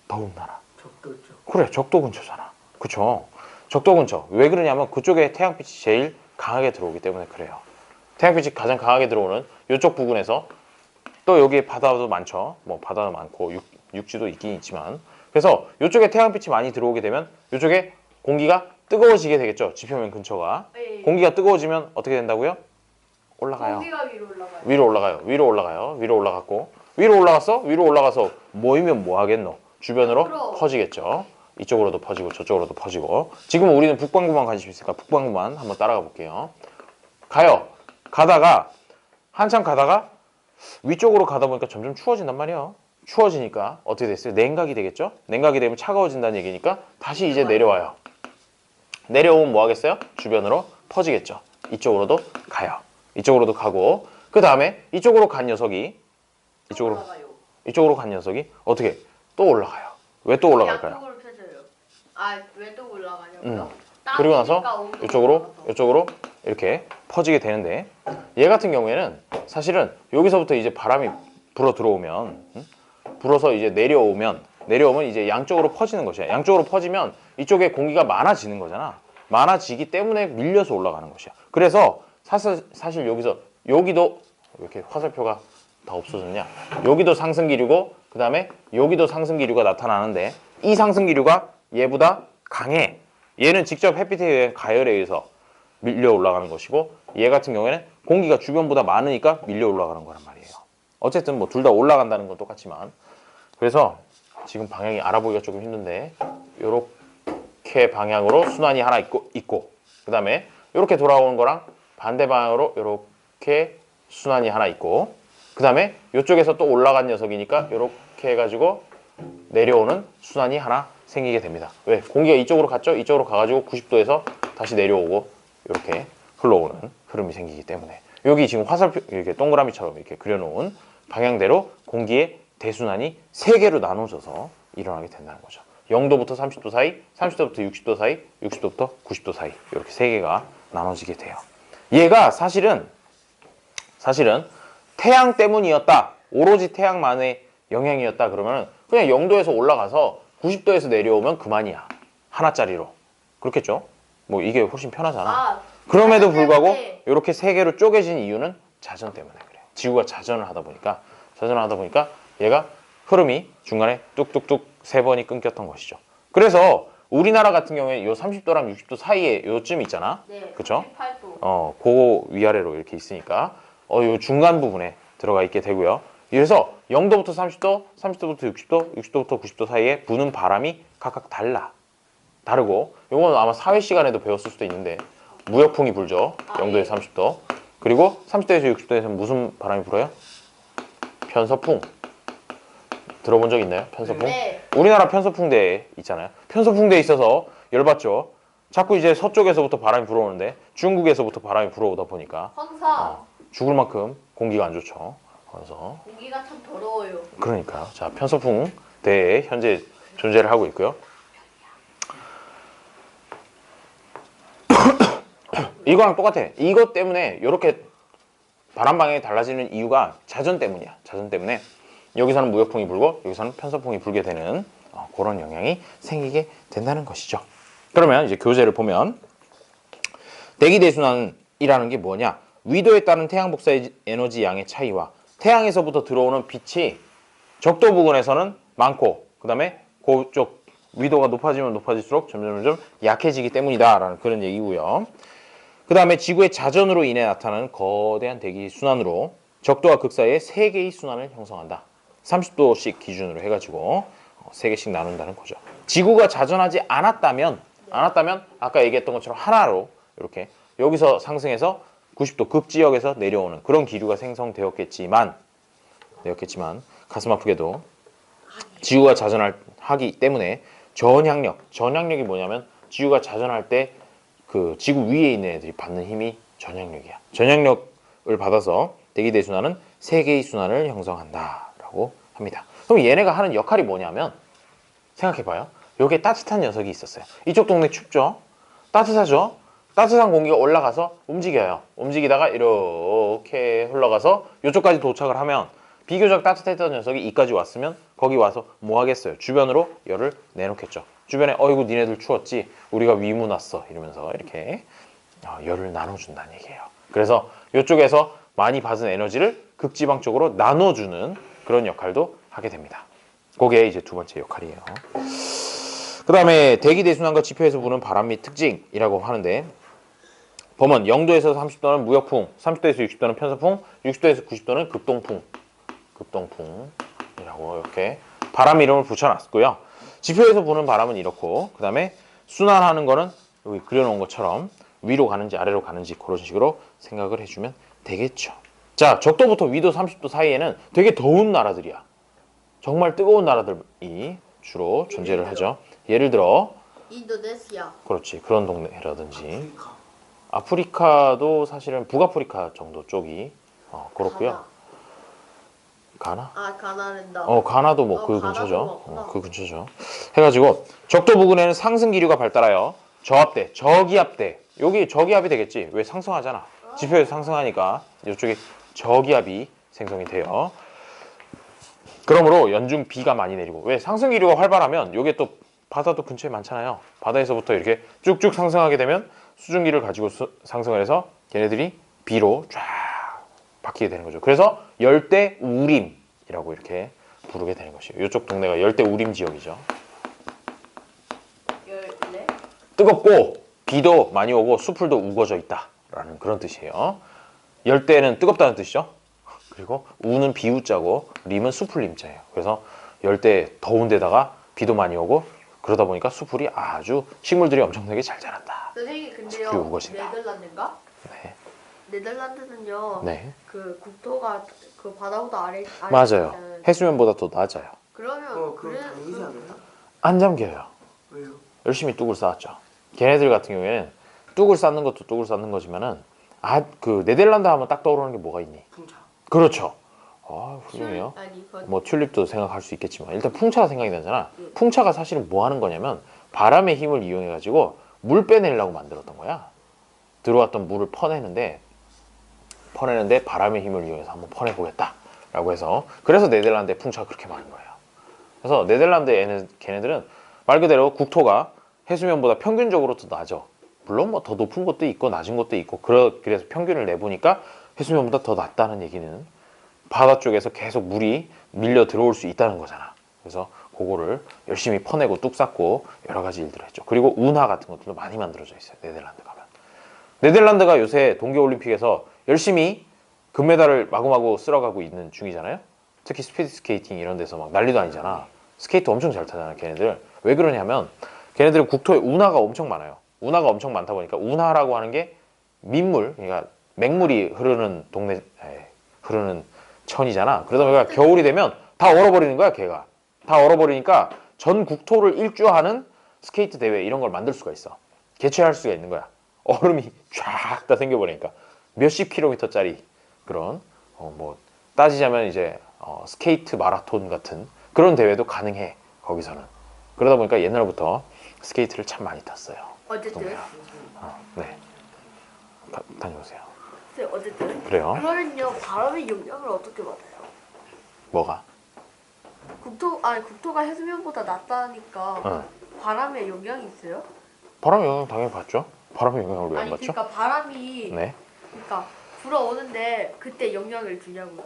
더운 나라. 적도죠. 그래, 적도 근처잖아. 그쵸? 적도 근처. 왜 그러냐면 그쪽에 태양빛이 제일 강하게 들어오기 때문에 그래요. 태양빛이 가장 강하게 들어오는 이쪽 부근에서 또 여기에 바다도 많죠. 뭐 바다도 많고 육지도 있긴 있지만 그래서 이쪽에 태양빛이 많이 들어오게 되면 이쪽에 공기가 뜨거워지게 되겠죠. 지표면 근처가. 네. 공기가 뜨거워지면 어떻게 된다고요? 올라가요. 공기가 위로 올라가요. 위로 올라가요. 위로 올라가요. 위로 올라갔고 위로 올라갔어? 위로 올라가서 모이면 뭐 하겠노? 주변으로 앞으로. 퍼지겠죠. 이쪽으로도 퍼지고 저쪽으로도 퍼지고 지금은 우리는 북반구만 관심 있으니까 북반구만 한번 따라가 볼게요. 가요. 가다가 한참 가다가 위쪽으로 가다 보니까 점점 추워진단 말이에요. 추워지니까 어떻게 됐어요? 냉각이 되겠죠? 냉각이 되면 차가워진다는 얘기니까 다시 이제 내려와요. 내려오면 뭐 하겠어요? 주변으로 퍼지겠죠. 이쪽으로도 가요. 이쪽으로도 가고 그 다음에 이쪽으로 간 녀석이 이쪽으로 간 녀석이 어떻게 또 올라가요. 왜 또 올라갈까요? 양쪽으로 펴져요. 아, 왜 또 올라가냐고요? 그리고 나서 땅이니까 이쪽으로 올라가서. 이렇게 퍼지게 되는데 얘 같은 경우에는 사실은 여기서부터 이제 바람이 불어 들어오면 불어서 이제 내려오면 이제 양쪽으로 퍼지는 것이야. 양쪽으로 퍼지면 이쪽에 공기가 많아지는 거잖아. 많아지기 때문에 밀려서 올라가는 것이야. 그래서 사실 여기도 왜 이렇게 화살표가 다 없어졌냐? 여기도 상승기류고 그 다음에 여기도 상승기류가 나타나는데 이 상승기류가 얘보다 강해. 얘는 직접 햇빛에 의한 가열에 의해서 밀려 올라가는 것이고 얘 같은 경우에는 공기가 주변보다 많으니까 밀려 올라가는 거란 말이에요. 어쨌든 뭐 둘 다 올라간다는 건 똑같지만 그래서 지금 방향이 알아보기가 조금 힘든데 이렇게 방향으로 순환이 하나 있고 그 다음에 이렇게 돌아오는 거랑 반대 방향으로 이렇게 순환이 하나 있고 그 다음에 이쪽에서 또 올라간 녀석이니까 이렇게 해가지고 내려오는 순환이 하나 생기게 됩니다. 왜? 공기가 이쪽으로 갔죠? 이쪽으로 가가지고 90도에서 다시 내려오고 이렇게 흘러오는 흐름이 생기기 때문에 여기 지금 화살표 이렇게 동그라미처럼 이렇게 그려놓은 방향대로 공기의 대순환이 3개로 나눠져서 일어나게 된다는 거죠. 0도부터 30도 사이, 30도부터 60도 사이, 60도부터 90도 사이 이렇게 3개가 나눠지게 돼요. 얘가 사실은 태양 때문이었다. 오로지 태양만의 영향이었다 그러면 그냥 0도에서 올라가서 90도에서 내려오면 그만이야. 하나짜리로. 그렇겠죠? 뭐 이게 훨씬 편하잖아. 아, 그럼에도 자전 불구하고 때문에. 이렇게 세 개로 쪼개진 이유는 자전 때문에 그래요. 지구가 자전을 하다 보니까 얘가 흐름이 중간에 뚝뚝뚝 세 번이 끊겼던 것이죠. 그래서 우리나라 같은 경우에 요 30도랑 60도 사이에 요쯤 있잖아. 네, 그쵸? 38도. 그 위아래로 이렇게 있으니까 요 중간 부분에 들어가 있게 되고요. 그래서 0도부터 30도, 30도부터 60도, 60도부터 90도 사이에 부는 바람이 각각 다르고 요건 아마 사회 시간에도 배웠을 수도 있는데 무역풍이 불죠. 아, 0도에 예. 30도. 그리고 30도에서 60도에서 무슨 바람이 불어요? 편서풍. 들어본 적 있나요? 편서풍? 네. 우리나라 편서풍대 있잖아요. 편서풍대에 있어서 열받죠. 자꾸 이제 서쪽에서부터 바람이 불어오는데 중국에서부터 바람이 불어오다 보니까 황사. 죽을 만큼 공기가 안 좋죠. 그래서 공기가 참 더러워요. 그러니까 자 편서풍대에 현재 존재를 하고 있고요. 이거랑 똑같아. 이것 때문에 이렇게 바람 방향이 달라지는 이유가 자전 때문이야. 자전 때문에 여기서는 무역풍이 불고 여기서는 편서풍이 불게 되는 그런 영향이 생기게 된다는 것이죠. 그러면 이제 교재를 보면 대기대순환이라는 게 뭐냐? 위도에 따른 태양 복사의 에너지 양의 차이와 태양에서부터 들어오는 빛이 적도 부근에서는 많고 그 다음에 그쪽 위도가 높아지면 높아질수록 점점 약해지기 때문이다라는 그런 얘기고요. 그 다음에 지구의 자전으로 인해 나타나는 거대한 대기 순환으로 적도와 극 사이에 3개의 순환을 형성한다. 30도씩 기준으로 해가지고 3개씩 나눈다는 거죠. 지구가 자전하지 않았다면 아까 얘기했던 것처럼 하나로 이렇게 여기서 상승해서 90도 극지역에서 내려오는 그런 기류가 생성되었겠지만 가슴 아프게도 지구가 자전하기 때문에 전향력이 뭐냐면 지구가 자전할 때 그 지구 위에 있는 애들이 받는 힘이 전향력이야. 전향력을 받아서 대기대순환은 3개의 순환을 형성한다라고 합니다. 그럼 얘네가 하는 역할이 뭐냐면 생각해봐요. 여기에 따뜻한 녀석이 있었어요. 이쪽 동네 춥죠? 따뜻하죠? 따뜻한 공기가 올라가서 움직여요. 움직이다가 이렇게 흘러가서 이쪽까지 도착을 하면 비교적 따뜻했던 녀석이 이까지 왔으면 거기 와서 뭐 하겠어요? 주변으로 열을 내놓겠죠. 주변에 어이구 니네들 추웠지? 우리가 위문 왔어 이러면서 이렇게 열을 나눠준다는 얘기예요. 그래서 이쪽에서 많이 받은 에너지를 극지방 쪽으로 나눠주는 그런 역할도 하게 됩니다. 그게 이제 두 번째 역할이에요. 그 다음에 대기대순환과 지표에서 부는 바람 및 특징이라고 하는데 범은 0도에서 30도는 무역풍, 30도에서 60도는 편서풍, 60도에서 90도는 급동풍이라고 이렇게 바람 이름을 붙여놨고요. 지표에서 부는 바람은 이렇고 그 다음에 순환하는 거는 여기 그려놓은 것처럼 위로 가는지 아래로 가는지 그런 식으로 생각을 해주면 되겠죠. 자, 적도부터 위도 30도 사이에는 되게 더운 나라들이야. 정말 뜨거운 나라들이 주로 존재를 하죠. 예를 들어 인도네시아. 그렇지 그런 동네라든지 아프리카도 사실은 북아프리카 정도 쪽이 그렇고요. 가나? 가나랜다. 가나도 뭐 그 가나도 근처죠. 맞구나. 그 근처죠. 해가지고 적도 부근에는 상승 기류가 발달하여 저압대, 저기압대. 여기 저기압이 되겠지. 왜 상승하잖아. 지표에서 상승하니까 이쪽에 저기압이 생성이 돼요. 그러므로 연중 비가 많이 내리고 왜 상승 기류가 활발하면 요게 또 바다도 근처에 많잖아요. 바다에서부터 이렇게 쭉쭉 상승하게 되면 수증기를 가지고 상승을 해서 걔네들이 비로 쫙 바뀌게 되는 거죠. 그래서 열대 우림이라고 이렇게 부르게 되는 것이에요. 이쪽 동네가 열대 우림 지역이죠. 열네. 뜨겁고 비도 많이 오고 수풀도 우거져 있다라는 그런 뜻이에요. 열대는 뜨겁다는 뜻이죠. 그리고 우는 비우자고 림은 수풀 림자예요. 그래서 열대 더운 데다가 비도 많이 오고 그러다 보니까 수풀이 아주 식물들이 엄청나게 잘 자란다. 선생님 근데요. 숲이 우거진다. 네덜란드인가? 네. 네덜란드는요. 네. 그 국토가 그 바다보다 아래 맞아요. 있잖아요. 해수면보다 더 낮아요. 그러면 그럼 그래 잠기지 않아요? 안 잠겨요. 왜요? 열심히 뚝을 쌓았죠. 걔네들 같은 경우에는 뚝을 쌓는 것도 뚝을 쌓는 거지만은 그 네덜란드 하면 딱 떠오르는 게 뭐가 있니? 풍차. 그렇죠. 훌륭해요. 아니 뭐 튤립도 생각할 수 있겠지만 일단 풍차가 생각이 나잖아. 예. 풍차가 사실은 뭐 하는 거냐면 바람의 힘을 이용해 가지고 물 빼내려고 만들었던 거야. 들어왔던 물을 퍼내는데 바람의 힘을 이용해서 한번 퍼내보겠다라고 해서 그래서 네덜란드에 풍차가 그렇게 많은 거예요. 그래서 네덜란드 걔네들은 말 그대로 국토가 해수면보다 평균적으로 더 낮아. 물론 뭐 더 높은 것도 있고 낮은 것도 있고 그래서 평균을 내보니까 해수면보다 더 낮다는 얘기는 바다 쪽에서 계속 물이 밀려 들어올 수 있다는 거잖아. 그래서 그거를 열심히 퍼내고 뚝 쌓고 여러 가지 일들을 했죠. 그리고 운하 같은 것들도 많이 만들어져 있어요. 네덜란드 가면. 네덜란드가 요새 동계올림픽에서 열심히 금메달을 마구마구 쓸어가고 있는 중이잖아요. 특히 스피드 스케이팅 이런 데서 막 난리도 아니잖아. 스케이트 엄청 잘 타잖아, 걔네들. 왜 그러냐면 걔네들은 국토에 운하가 엄청 많아요. 운하가 엄청 많다 보니까 운하라고 하는 게 민물, 그러니까 맹물이 흐르는 동네, 흐르는 천이잖아. 그러다 보니까 겨울이 되면 다 얼어버리는 거야, 걔가. 다 얼어버리니까 전 국토를 일주하는 스케이트 대회 이런 걸 만들 수가 있어. 개최할 수가 있는 거야. 얼음이 쫙 다 생겨버리니까 몇십 킬로미터짜리 그런 뭐 따지자면 이제 스케이트 마라톤 같은 그런 대회도 가능해 거기서는. 그러다 보니까 옛날부터 스케이트를 참 많이 탔어요. 어쨌든 네. 다녀오세요. 네, 어쨌든 그래요. 그러면요 바람의 영향을 어떻게 받아요? 뭐가? 국토가 해수면보다 낮다니까 응. 바람에 영향이 있어요? 바람 영향 당연히 받죠. 바람의 영향을 왜 안 아니 받죠? 그러니까 바람이 네. 그러니까 불어오는데 그때 영향을 주냐고요.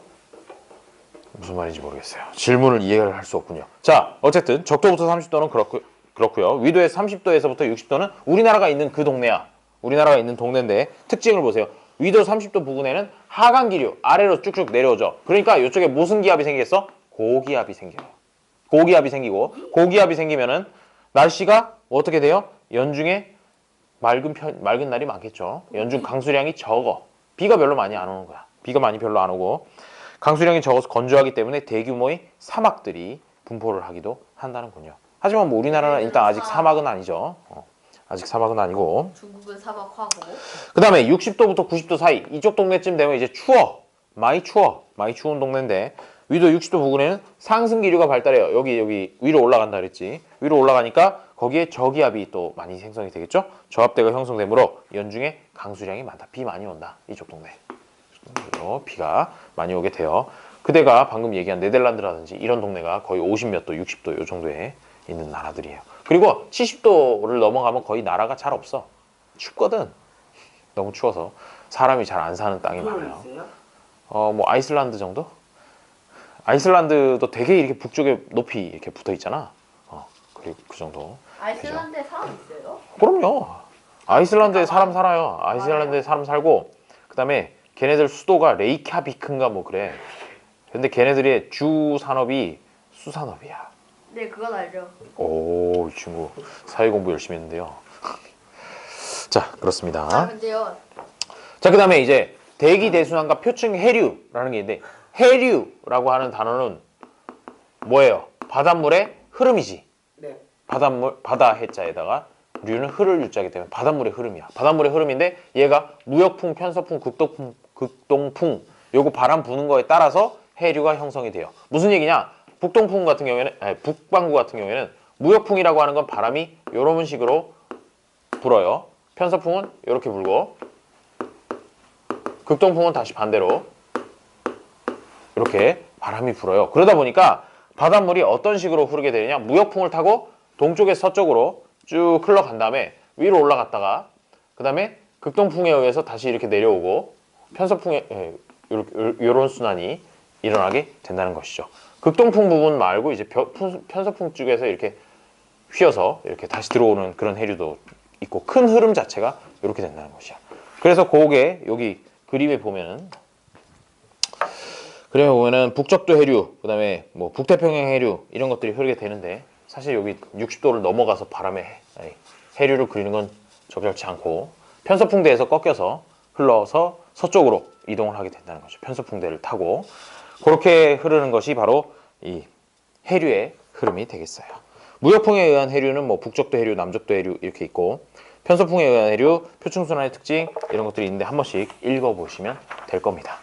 무슨 말인지 모르겠어요. 질문을 이해를 할 수 없군요. 자, 어쨌든 적도부터 30도는 그렇고요. 위도에서 30도에서부터 60도는 우리나라가 있는 그 동네야. 우리나라가 있는 동네인데 특징을 보세요. 위도 30도 부근에는 하강 기류 아래로 쭉쭉 내려오죠. 그러니까 이쪽에 무슨 기압이 생기겠어? 고기압이 생겨요. 고기압이 생기고 고기압이 생기면은 날씨가 어떻게 돼요? 연중에 맑은 날이 많겠죠. 연중 강수량이 적어. 비가 별로 많이 안 오는 거야. 비가 많이 별로 안 오고 강수량이 적어서 건조하기 때문에 대규모의 사막들이 분포를 하기도 한다는군요. 하지만 뭐 우리나라는 일단 아직 사막은 아니죠. 아직 사막은 아니고. 중국은 사막화고. 그 다음에 60도부터 90도 사이 이쪽 동네쯤 되면 이제 추워. 많이 추워. 많이 추운 동네인데 위도 60도 부근에는 상승 기류가 발달해요. 여기 위로 올라간다 그랬지. 위로 올라가니까 거기에 저기압이 또 많이 생성이 되겠죠. 저압대가 형성되므로 연중에 강수량이 많다. 비 많이 온다. 이쪽 동네. 비가 많이 오게 돼요. 그대가 방금 얘기한 네덜란드라든지 이런 동네가 거의 50몇 도, 60도 요 정도에 있는 나라들이에요. 그리고 70도를 넘어가면 거의 나라가 잘 없어. 춥거든. 너무 추워서 사람이 잘 안 사는 땅이 많아요. 뭐 아이슬란드 정도? 아이슬란드도 되게 이렇게 북쪽에 높이 이렇게 붙어 있잖아. 그리고 그 정도. 아이슬란드에 사람 있어요? 그럼요. 아이슬란드에 사람 살아요. 아이슬란드에 사람 살고 그다음에 걔네들 수도가 레이캬비크인가 뭐 그래. 근데 걔네들의 주 산업이 수산업이야. 네, 그건 알죠. 오, 이 친구 사회 공부 열심히 했는데요. 자, 그렇습니다. 근데요. 자, 그다음에 이제 대기 대순환과 표층 해류라는 게 있는데 해류라고 하는 단어는 뭐예요? 바닷물의 흐름이지. 네. 바다 해자에다가 류는 흐를 유자이기 때문에 바닷물의 흐름이야. 바닷물의 흐름인데 얘가 무역풍, 편서풍, 극동풍 요거 바람 부는 거에 따라서 해류가 형성이 돼요. 무슨 얘기냐? 북동풍 같은 경우에는 북반구 같은 경우에는 무역풍이라고 하는 건 바람이 요런 식으로 불어요. 편서풍은 이렇게 불고 극동풍은 다시 반대로 이렇게 바람이 불어요. 그러다 보니까 바닷물이 어떤 식으로 흐르게 되느냐? 무역풍을 타고 동쪽에서 서쪽으로 쭉 흘러간 다음에 위로 올라갔다가 그 다음에 극동풍에 의해서 다시 이렇게 내려오고 편서풍에 이런 순환이 일어나게 된다는 것이죠. 극동풍 부분 말고 이제 편서풍 쪽에서 이렇게 휘어서 이렇게 다시 들어오는 그런 해류도 있고 큰 흐름 자체가 이렇게 된다는 것이야. 그래서 그게 여기 그림에 보면은 북적도 해류, 그 다음에 뭐 북태평양 해류 이런 것들이 흐르게 되는데 사실 여기 60도를 넘어가서 바람에 해류를 그리는 건 적절치 않고 편서풍대에서 꺾여서 흘러서 서쪽으로 이동을 하게 된다는 거죠. 편서풍대를 타고 그렇게 흐르는 것이 바로 이 해류의 흐름이 되겠어요. 무역풍에 의한 해류는 뭐 북적도 해류, 남적도 해류 이렇게 있고 편서풍에 의한 해류, 표층순환의 특징 이런 것들이 있는데 한 번씩 읽어보시면 될 겁니다.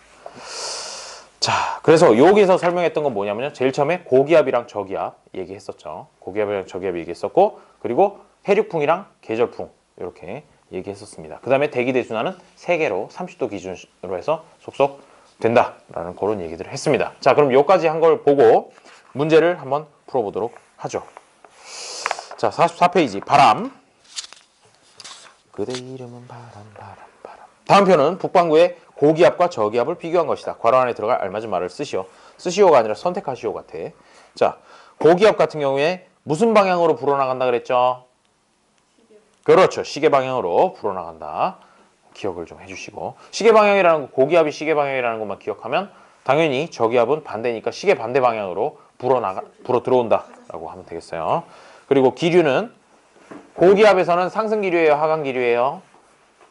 자, 그래서 여기서 설명했던 건 뭐냐면요. 제일 처음에 고기압이랑 저기압 얘기했었죠. 고기압이랑 저기압 얘기했었고 그리고 해류풍이랑 계절풍 이렇게 얘기했었습니다. 그 다음에 대기대순환은 3개로 30도 기준으로 해서 속속 된다라는 그런 얘기들을 했습니다. 자, 그럼 여기까지 한 걸 보고 문제를 한번 풀어보도록 하죠. 자, 44페이지 바람. 그대 이름은 바람 바람 바람. 다음 표는 북반구의 고기압과 저기압을 비교한 것이다. 괄호 안에 들어갈 알맞은 말을 쓰시오. 쓰시오가 아니라 선택하시오 같아. 자, 고기압 같은 경우에 무슨 방향으로 불어나간다 그랬죠? 그렇죠. 시계 방향으로 불어나간다. 기억을 좀 해주시고, 시계 방향이라는 거, 고기압이 시계 방향이라는 것만 기억하면 당연히 저기압은 반대니까 시계 반대 방향으로 불어 들어온다라고 하면 되겠어요. 그리고 기류는 고기압에서는 상승 기류예요, 하강 기류예요?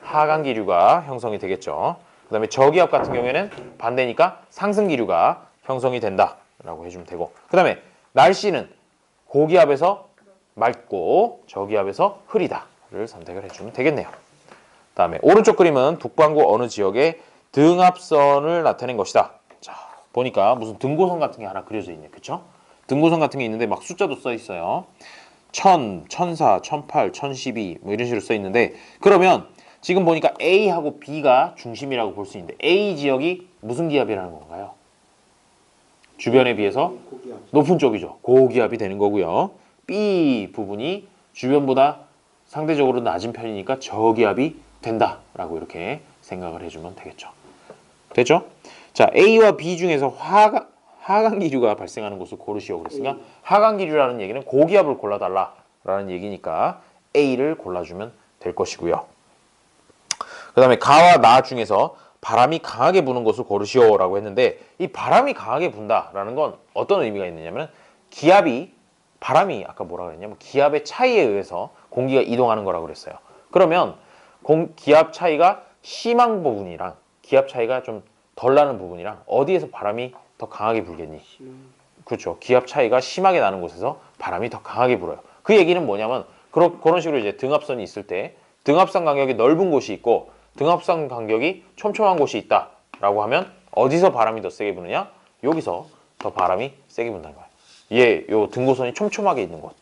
하강 기류가 형성이 되겠죠. 그다음에 저기압 같은 경우에는 반대니까 상승 기류가 형성이 된다라고 해주면 되고, 그다음에 날씨는 고기압에서 맑고 저기압에서 흐리다를 선택을 해주면 되겠네요. 다음에 오른쪽 그림은 북반구 어느 지역의 등압선을 나타낸 것이다. 자, 보니까 무슨 등고선 같은 게 하나 그려져 있네, 그쵸? 등고선 같은 게 있는데 막 숫자도 써 있어요. 1000, 1004, 1008, 1012 뭐 이런 식으로 써 있는데, 그러면 지금 보니까 A하고 B가 중심이라고 볼 수 있는데 A 지역이 무슨 기압이라는 건가요? 주변에 비해서 고기압. 높은 쪽이죠. 고기압이 되는 거고요. B 부분이 주변보다 상대적으로 낮은 편이니까 저기압이 된다라고 이렇게 생각을 해주면 되겠죠. 됐죠? 자, A와 B 중에서 하강 기류가 발생하는 곳을 고르시오 그랬으니까 하강 기류라는 얘기는 고기압을 골라달라라는 얘기니까 A를 골라주면 될 것이고요. 그 다음에 가와 나 중에서 바람이 강하게 부는 곳을 고르시오라고 했는데, 이 바람이 강하게 분다라는 건 어떤 의미가 있느냐면 바람이 아까 뭐라 그랬냐면 기압의 차이에 의해서 공기가 이동하는 거라고 그랬어요. 그러면 기압 차이가 심한 부분이랑 기압 차이가 좀 덜 나는 부분이랑 어디에서 바람이 더 강하게 불겠니? 그렇죠. 기압 차이가 심하게 나는 곳에서 바람이 더 강하게 불어요. 그 얘기는 뭐냐면 그런 식으로 이제 등압선이 있을 때 등압선 간격이 넓은 곳이 있고 등압선 간격이 촘촘한 곳이 있다라고 하면 어디서 바람이 더 세게 부느냐? 여기서 더 바람이 세게 분다는 거예요. 요 등고선이 촘촘하게 있는 곳.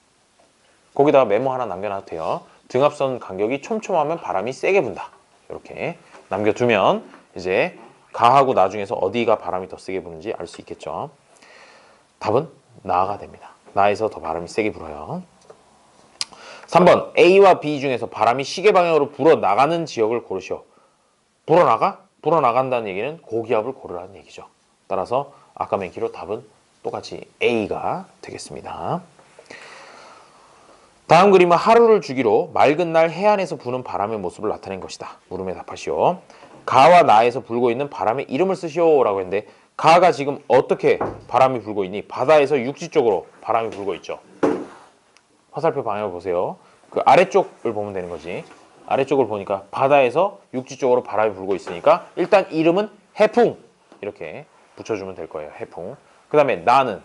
거기다가 메모 하나 남겨놔도 돼요. 등압선 간격이 촘촘하면 바람이 세게 분다. 이렇게 남겨두면 이제 가하고 나 중에서 어디가 바람이 더 세게 부는지 알 수 있겠죠. 답은 나가 됩니다. 나에서 더 바람이 세게 불어요. 3번 A와 B 중에서 바람이 시계 방향으로 불어나가는 지역을 고르시오. 불어나가? 불어나간다는 얘기는 고기압을 고르라는 얘기죠. 따라서 아까 맨키로 답은 똑같이 A가 되겠습니다. 다음 그림은 하루를 주기로 맑은 날 해안에서 부는 바람의 모습을 나타낸 것이다. 물음에 답하시오. 가와 나에서 불고 있는 바람의 이름을 쓰시오 라고 했는데, 가가 지금 어떻게 바람이 불고 있니? 바다에서 육지 쪽으로 바람이 불고 있죠. 화살표 방향을 보세요. 그 아래쪽을 보면 되는 거지. 아래쪽을 보니까 바다에서 육지 쪽으로 바람이 불고 있으니까 일단 이름은 해풍 이렇게 붙여주면 될 거예요. 해풍. 그 다음에 나는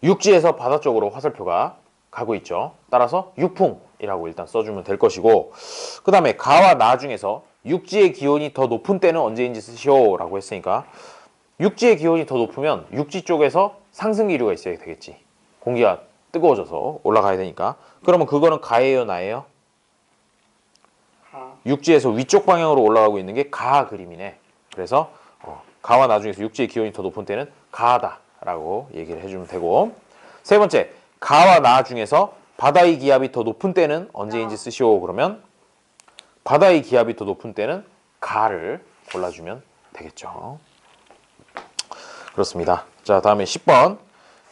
육지에서 바다 쪽으로 화살표가 가고 있죠. 따라서 육풍이라고 일단 써주면 될 것이고, 그 다음에 가와 나 중에서 육지의 기온이 더 높은 때는 언제인지 쓰시오 라고 했으니까 육지의 기온이 더 높으면 육지 쪽에서 상승 기류가 있어야 되겠지. 공기가 뜨거워져서 올라가야 되니까. 그러면 그거는 가예요, 나예요? 육지에서 위쪽 방향으로 올라가고 있는 게 가 그림이네. 그래서 가와 나 중에서 육지의 기온이 더 높은 때는 가다라고 얘기를 해주면 되고, 세 번째 가와 나 중에서 바다의 기압이 더 높은 때는 언제인지 쓰시오. 그러면 바다의 기압이 더 높은 때는 가를 골라주면 되겠죠. 그렇습니다. 자, 다음에 10번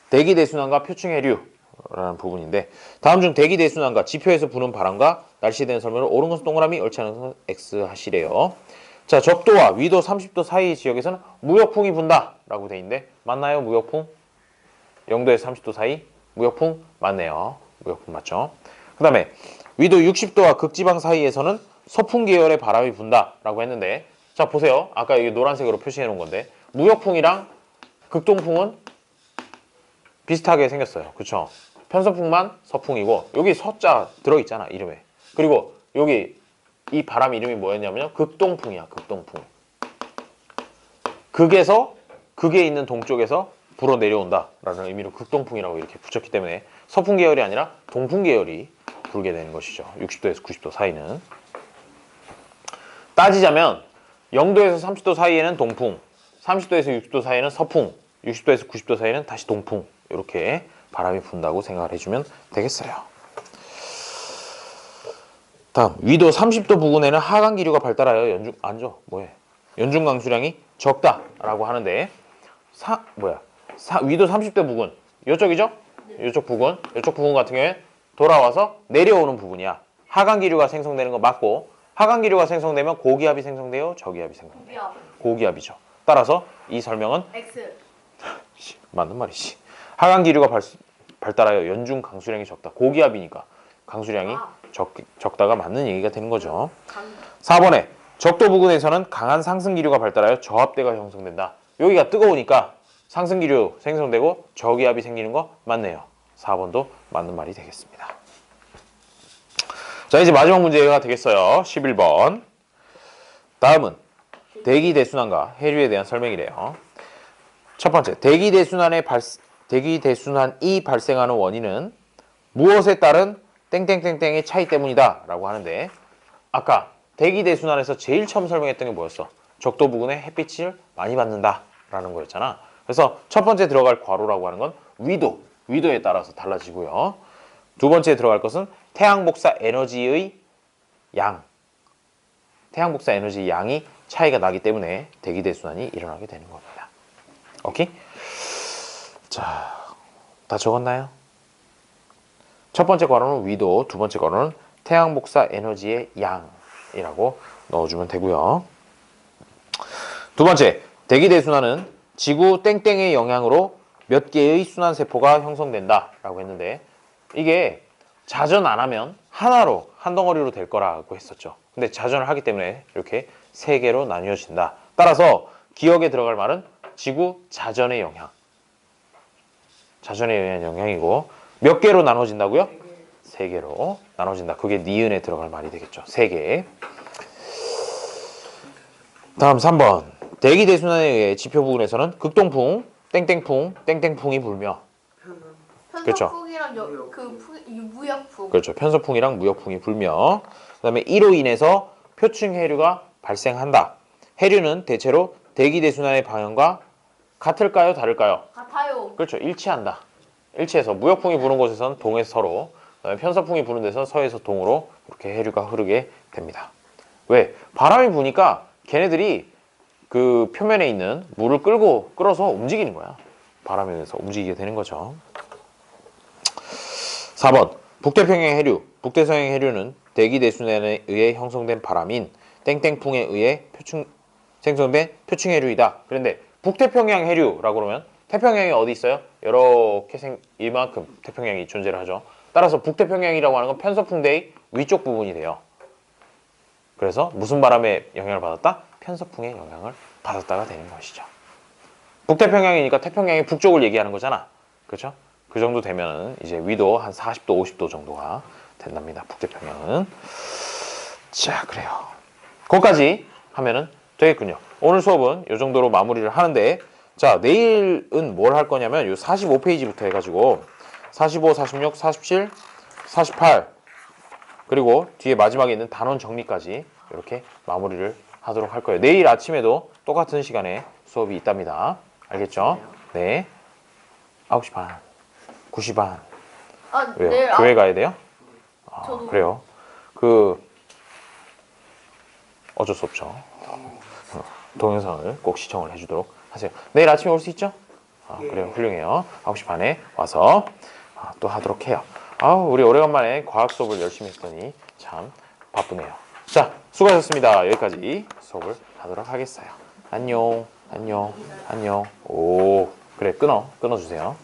대기대순환과 표층해류라는 부분인데, 다음 중 대기대순환과 지표에서 부는 바람과 날씨에 대한 설명을 옳은 것은 동그라미, 옳지 않은 것은 X 하시래요. 자, 적도와 위도 30도 사이 지역에서는 무역풍이 분다 라고 돼 있는데 맞나요? 무역풍? 0도에서 30도 사이 무역풍 맞네요. 무역풍 맞죠? 그 다음에 위도 60도와 극지방 사이에서는 서풍 계열의 바람이 분다 라고 했는데, 자 보세요. 아까 여기 노란색으로 표시해 놓은 건데 무역풍이랑 극동풍은 비슷하게 생겼어요. 그쵸? 편서풍만 서풍이고 여기 서자 들어있잖아, 이름에. 그리고 여기 이 바람 이름이 뭐였냐면요, 극동풍이야. 극동풍. 극에 있는 동쪽에서 불어 내려온다 라는 의미로 극동풍이라고 이렇게 붙였기 때문에 서풍 계열이 아니라 동풍 계열이 불게 되는 것이죠. 60도에서 90도 사이는. 따지자면 0도에서 30도 사이에는 동풍, 30도에서 60도 사이에는 서풍, 60도에서 90도 사이에는 다시 동풍, 이렇게 바람이 분다고 생각을 해주면 되겠어요. 다음 위도 30도 부근에는 하강 기류가 발달하여 연중 강수량이 적다라고 하는데 위도 30도 부근 이쪽이죠? 이쪽 부근 같은 경우에 돌아와서 내려오는 부분이야. 하강 기류가 생성되는 거 맞고 하강 기류가 생성되면 고기압이 생성돼요, 저기압이 생성돼요. 고기압이죠. 따라서 이 설명은 X. 맞는 말이지. 하강 기류가 발달하여 연중 강수량이 적다. 고기압이니까 강수량이 적다가 맞는 얘기가 되는 거죠. 4번에 적도 부근에서는 강한 상승 기류가 발달하여 저압대가 형성된다. 여기가 뜨거우니까 상승 기류 생성되고 저기압이 생기는 거 맞네요. 4번도 맞는 말이 되겠습니다. 자, 이제 마지막 문제가 되겠어요. 11번. 다음은 대기 대순환과 해류에 대한 설명이래요. 첫 번째, 대기 대순환이 발생하는 원인은 무엇에 따른 땡땡땡땡의 차이 때문이다 라고 하는데, 아까 대기 대순환에서 제일 처음 설명했던 게 뭐였어? 적도 부근에 햇빛을 많이 받는다 라는 거였잖아. 그래서 첫 번째 들어갈 괄호라고 하는 건 위도에 따라서 달라지고요. 두 번째 들어갈 것은 태양 복사 에너지의 양이 차이가 나기 때문에 대기 대순환이 일어나게 되는 겁니다. 오케이? 자, 다 적었나요? 첫 번째 괄호는 위도, 두 번째 괄호는 태양 복사 에너지의 양이라고 넣어주면 되고요. 두 번째, 대기 대순환은 지구 땡땡의 영향으로 몇 개의 순환 세포가 형성된다 라고 했는데, 이게 자전 안 하면 하나로 한 덩어리로 될 거라고 했었죠. 근데 자전을 하기 때문에 이렇게 세 개로 나뉘어진다. 따라서 기억에 들어갈 말은 지구 자전의 영향. 자전에 의한 영향이고, 몇 개로 나눠진다고요? 세 개로 나눠진다. 그게 니은에 들어갈 말이 되겠죠. 세 개. 다음 3번. 대기 대순환에 의해 지표 부근에서는 극동풍, 땡땡풍, 땡땡풍이 불며. 그렇죠. 편서풍이랑 무역풍. 그렇죠. 편서풍이랑 무역풍이 불며. 그다음에 이로 인해서 표층 해류가 발생한다. 해류는 대체로 대기 대순환의 방향과 같을까요? 다를까요? 같아요. 그렇죠. 일치한다. 일치해서 무역풍이 부는 곳에서는 동에서 서로, 그다음에 편서풍이 부는 데서는 서에서 동으로 이렇게 해류가 흐르게 됩니다. 왜? 바람이 부니까 걔네들이 그 표면에 있는 물을 끌어서 움직이는 거야. 바람에 의해서 움직이게 되는 거죠. 4번. 북태평양 해류, 북대서양 해류는 대기 대순환에 의해 형성된 바람인 땡땡풍에 의해 생성된 표층 해류이다. 그런데 북태평양 해류라고 그러면 태평양이 어디 있어요? 이렇게 이만큼 태평양이 존재를 하죠. 따라서 북태평양이라고 하는 건 편서풍대의 위쪽 부분이 돼요. 그래서 무슨 바람의 영향을 받았다? 편서풍의 영향을 받았다가 되는 것이죠. 북태평양이니까 태평양의 북쪽을 얘기하는 거잖아. 그렇죠? 그 정도 되면 이제 위도 한 40도, 50도 정도가 된답니다. 북태평양은. 자, 그래요. 거기까지 하면은 되겠군요. 오늘 수업은 이 정도로 마무리를 하는데, 자, 내일은 뭘 할 거냐면 요 45페이지부터 해가지고 45, 46, 47, 48 그리고 뒤에 마지막에 있는 단원 정리까지 이렇게 마무리를 하도록 할 거예요. 내일 아침에도 똑같은 시간에 수업이 있답니다. 알겠죠? 네. 9시 반, 9시 반. 왜요? 내일 교회 가야 돼요? 저도. 그래요? 어쩔 수 없죠. 동영상을 꼭 시청을 해주도록 하세요. 내일 아침에 올 수 있죠? 그래요. 훌륭해요. 9시 반에 와서 또 하도록 해요. 우리 오래간만에 과학 수업을 열심히 했더니 참 바쁘네요. 자, 수고하셨습니다. 여기까지 수업을 하도록 하겠어요. 안녕. 오, 그래, 끊어주세요.